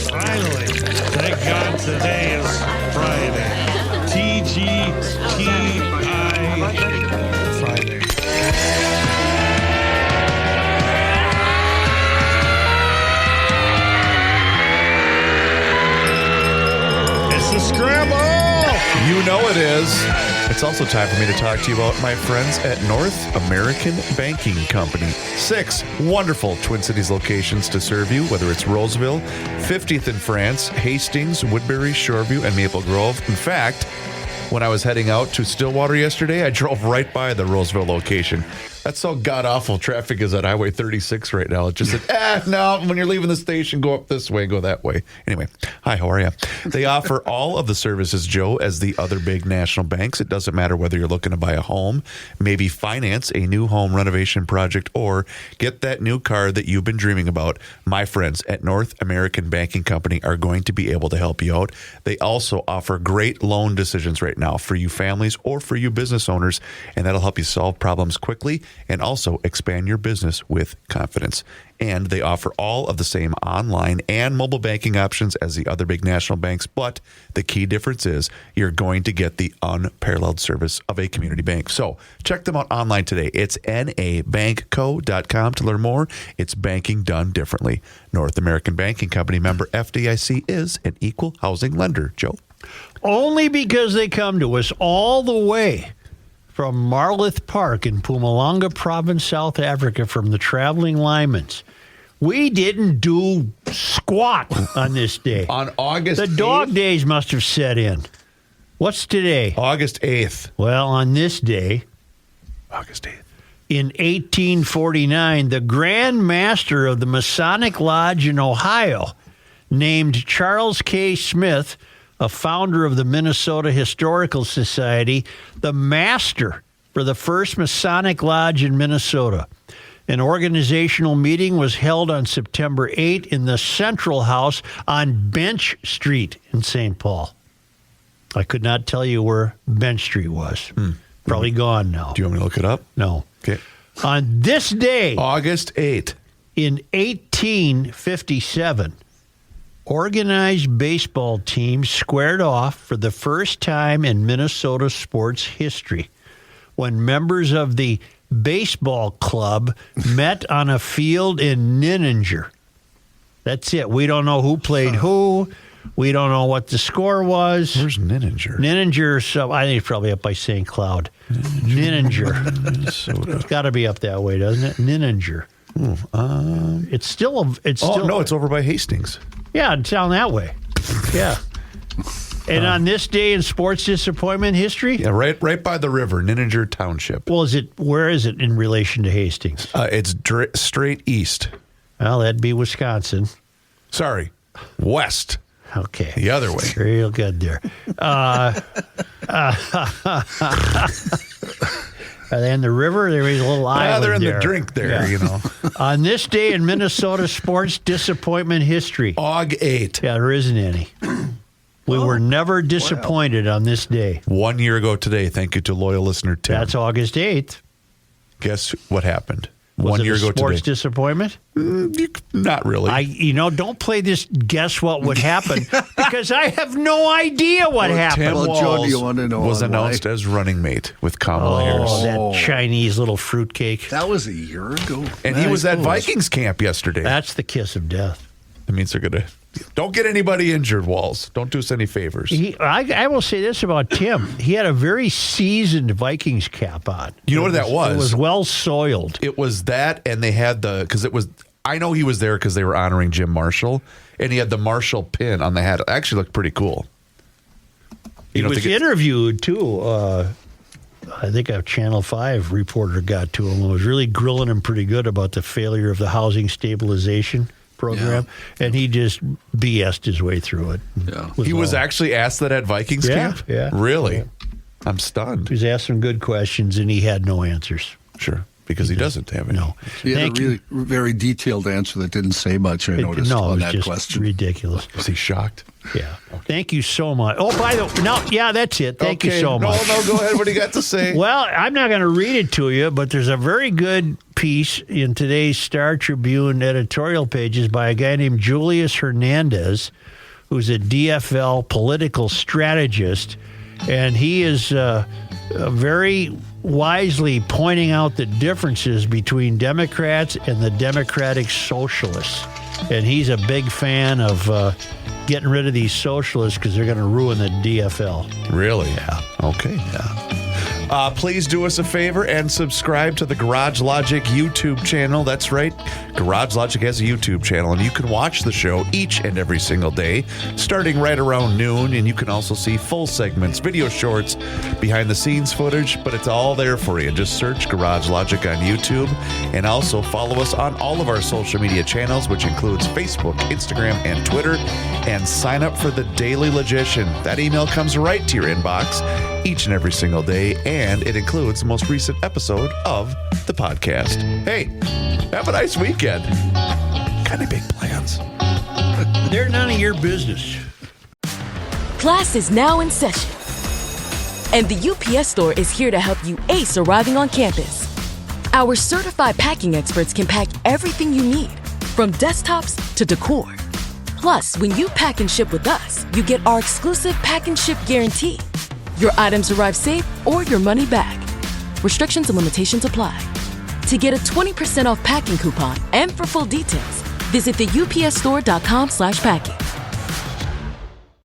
Finally. Thank God. Friday. It's the scramble. You know it is. It's also time for me to talk to you about my friends at North American Banking Company. 6 wonderful Twin Cities locations to serve you, whether it's Roseville, 50th in France, Hastings, Woodbury, Shoreview, and Maple Grove. In fact, when I was heading out to Stillwater yesterday, I drove right by the Roseville location. That's how god-awful traffic is at Highway 36 right now. It just said, no, when you're leaving the station, go up this way, go that way. Anyway, hi, how are you? They offer all of the services, Joe, as the other big national banks. It doesn't matter whether you're looking to buy a home, maybe finance a new home renovation project, or get that new car that you've been dreaming about. My friends at North American Banking Company are going to be able to help you out. They also offer great loan decisions right now for you families or for you business owners, and that'll help you solve problems quickly and also expand your business with confidence. And they offer all of the same online and mobile banking options as the other big national banks, but the key difference is you're going to get the unparalleled service of a community bank. So check them out online today. It's nabankco.com to learn more. It's banking done differently. North American Banking Company, member FDIC, is an equal housing lender. Joe? Only because they come to us all the way from Marloth Park in Mpumalanga Province, South Africa, from the Traveling Lymans. We didn't do squat on this day. On August 8th? The dog days must have set in. What's today? August 8th. Well, on this day, August 8th. in 1849, the Grand Master of the Masonic Lodge in Ohio, named Charles K. Smith, a founder of the Minnesota Historical Society, the master for the first Masonic Lodge in Minnesota. An organizational meeting was held on September 8 in the Central House on Bench Street in St. Paul. I could not tell you where Bench Street was. Probably gone now. Do you want me to look it up? No. Okay. On this day, August 8th. in 1857, organized baseball teams squared off for the first time in Minnesota sports history when members of the baseball club met on a field in Nininger. That's it. We don't know who played who. We don't know what the score was. Where's Nininger? Nininger, so I think it's probably up by St. Cloud. Nininger. Minnesota. It's got to be up that way, doesn't it? Nininger. It's still. It's still. No, it's over by Hastings. Yeah, it's down that way. Yeah. And on this day in sports disappointment history? Yeah, right by the river, Nininger Township. Well, where is it in relation to Hastings? It's straight east. Well, that'd be Wisconsin. Sorry, west. Okay. The other way. Real good there. Are they in the river? There is a little island they're in there. the drink there, you know. On this day in Minnesota sports disappointment history. Aug 8. Yeah, there isn't any. We were never disappointed on this day. 1 year ago today, thank you to loyal listener Tim. That's August 8th. Guess what happened? Was 1 it year a ago sports today. disappointment? Not really. Don't play this guess what would happen because I have no idea what happened. Tim Well, Joe, Walz do you want to know was why? announced as running mate with Kamala Harris. That Chinese little fruitcake. That was a year ago. And he was at Vikings camp yesterday. That's the kiss of death. That means they're going to... Don't get anybody injured, Walls. Don't do us any favors. I will say this about Tim. He had a very seasoned Vikings cap on. You know what that was? It was well soiled. It was that, and they had because it was... I know he was there because they were honoring Jim Marshall, and he had the Marshall pin on the hat. It actually looked pretty cool. He was interviewed, too. I think a Channel 5 reporter got to him and was really grilling him pretty good about the failure of the housing stabilization program, and he just BS'd his way through it. Yeah. He was actually asked that at Vikings camp? Yeah. Really? Yeah. I'm stunned. He was asked some good questions, and he had no answers. Sure, because he doesn't have any. No. He had a really very detailed answer that didn't say much, I noticed, on it was that just question. ridiculous. Was he shocked? Yeah. Okay. Thank you so much. Oh, by the way, that's it. Thank you so much. No, go ahead. What do you got to say? Well, I'm not going to read it to you, but there's a very good piece in today's Star Tribune editorial pages by a guy named Julius Hernandez, who's a DFL political strategist. And he is very wisely pointing out the differences between Democrats and the Democratic Socialists. And he's a big fan of getting rid of these socialists because they're going to ruin the DFL. Really? Yeah. Okay. Yeah. Please do us a favor and subscribe to the Garage Logic YouTube channel. That's right. Garage Logic has a YouTube channel, and you can watch the show each and every single day, starting right around noon. And you can also see full segments, video shorts, behind-the-scenes footage, but it's all there for you. Just search Garage Logic on YouTube, and also follow us on all of our social media channels, which includes Facebook, Instagram, and Twitter, and sign up for the Daily Logician. That email comes right to your inbox each and every single day, and it includes the most recent episode of the podcast. Hey, have a nice weekend. Kind of big plans. They're none of your business. Class is now in session, and the UPS Store is here to help you ace arriving on campus. Our certified packing experts can pack everything you need, from desktops to decor. Plus, when you pack and ship with us, you get our exclusive pack and ship guarantee. Your items arrive safe or your money back. Restrictions and limitations apply. To get a 20% off packing coupon and for full details, visit theupsstore.com/packing.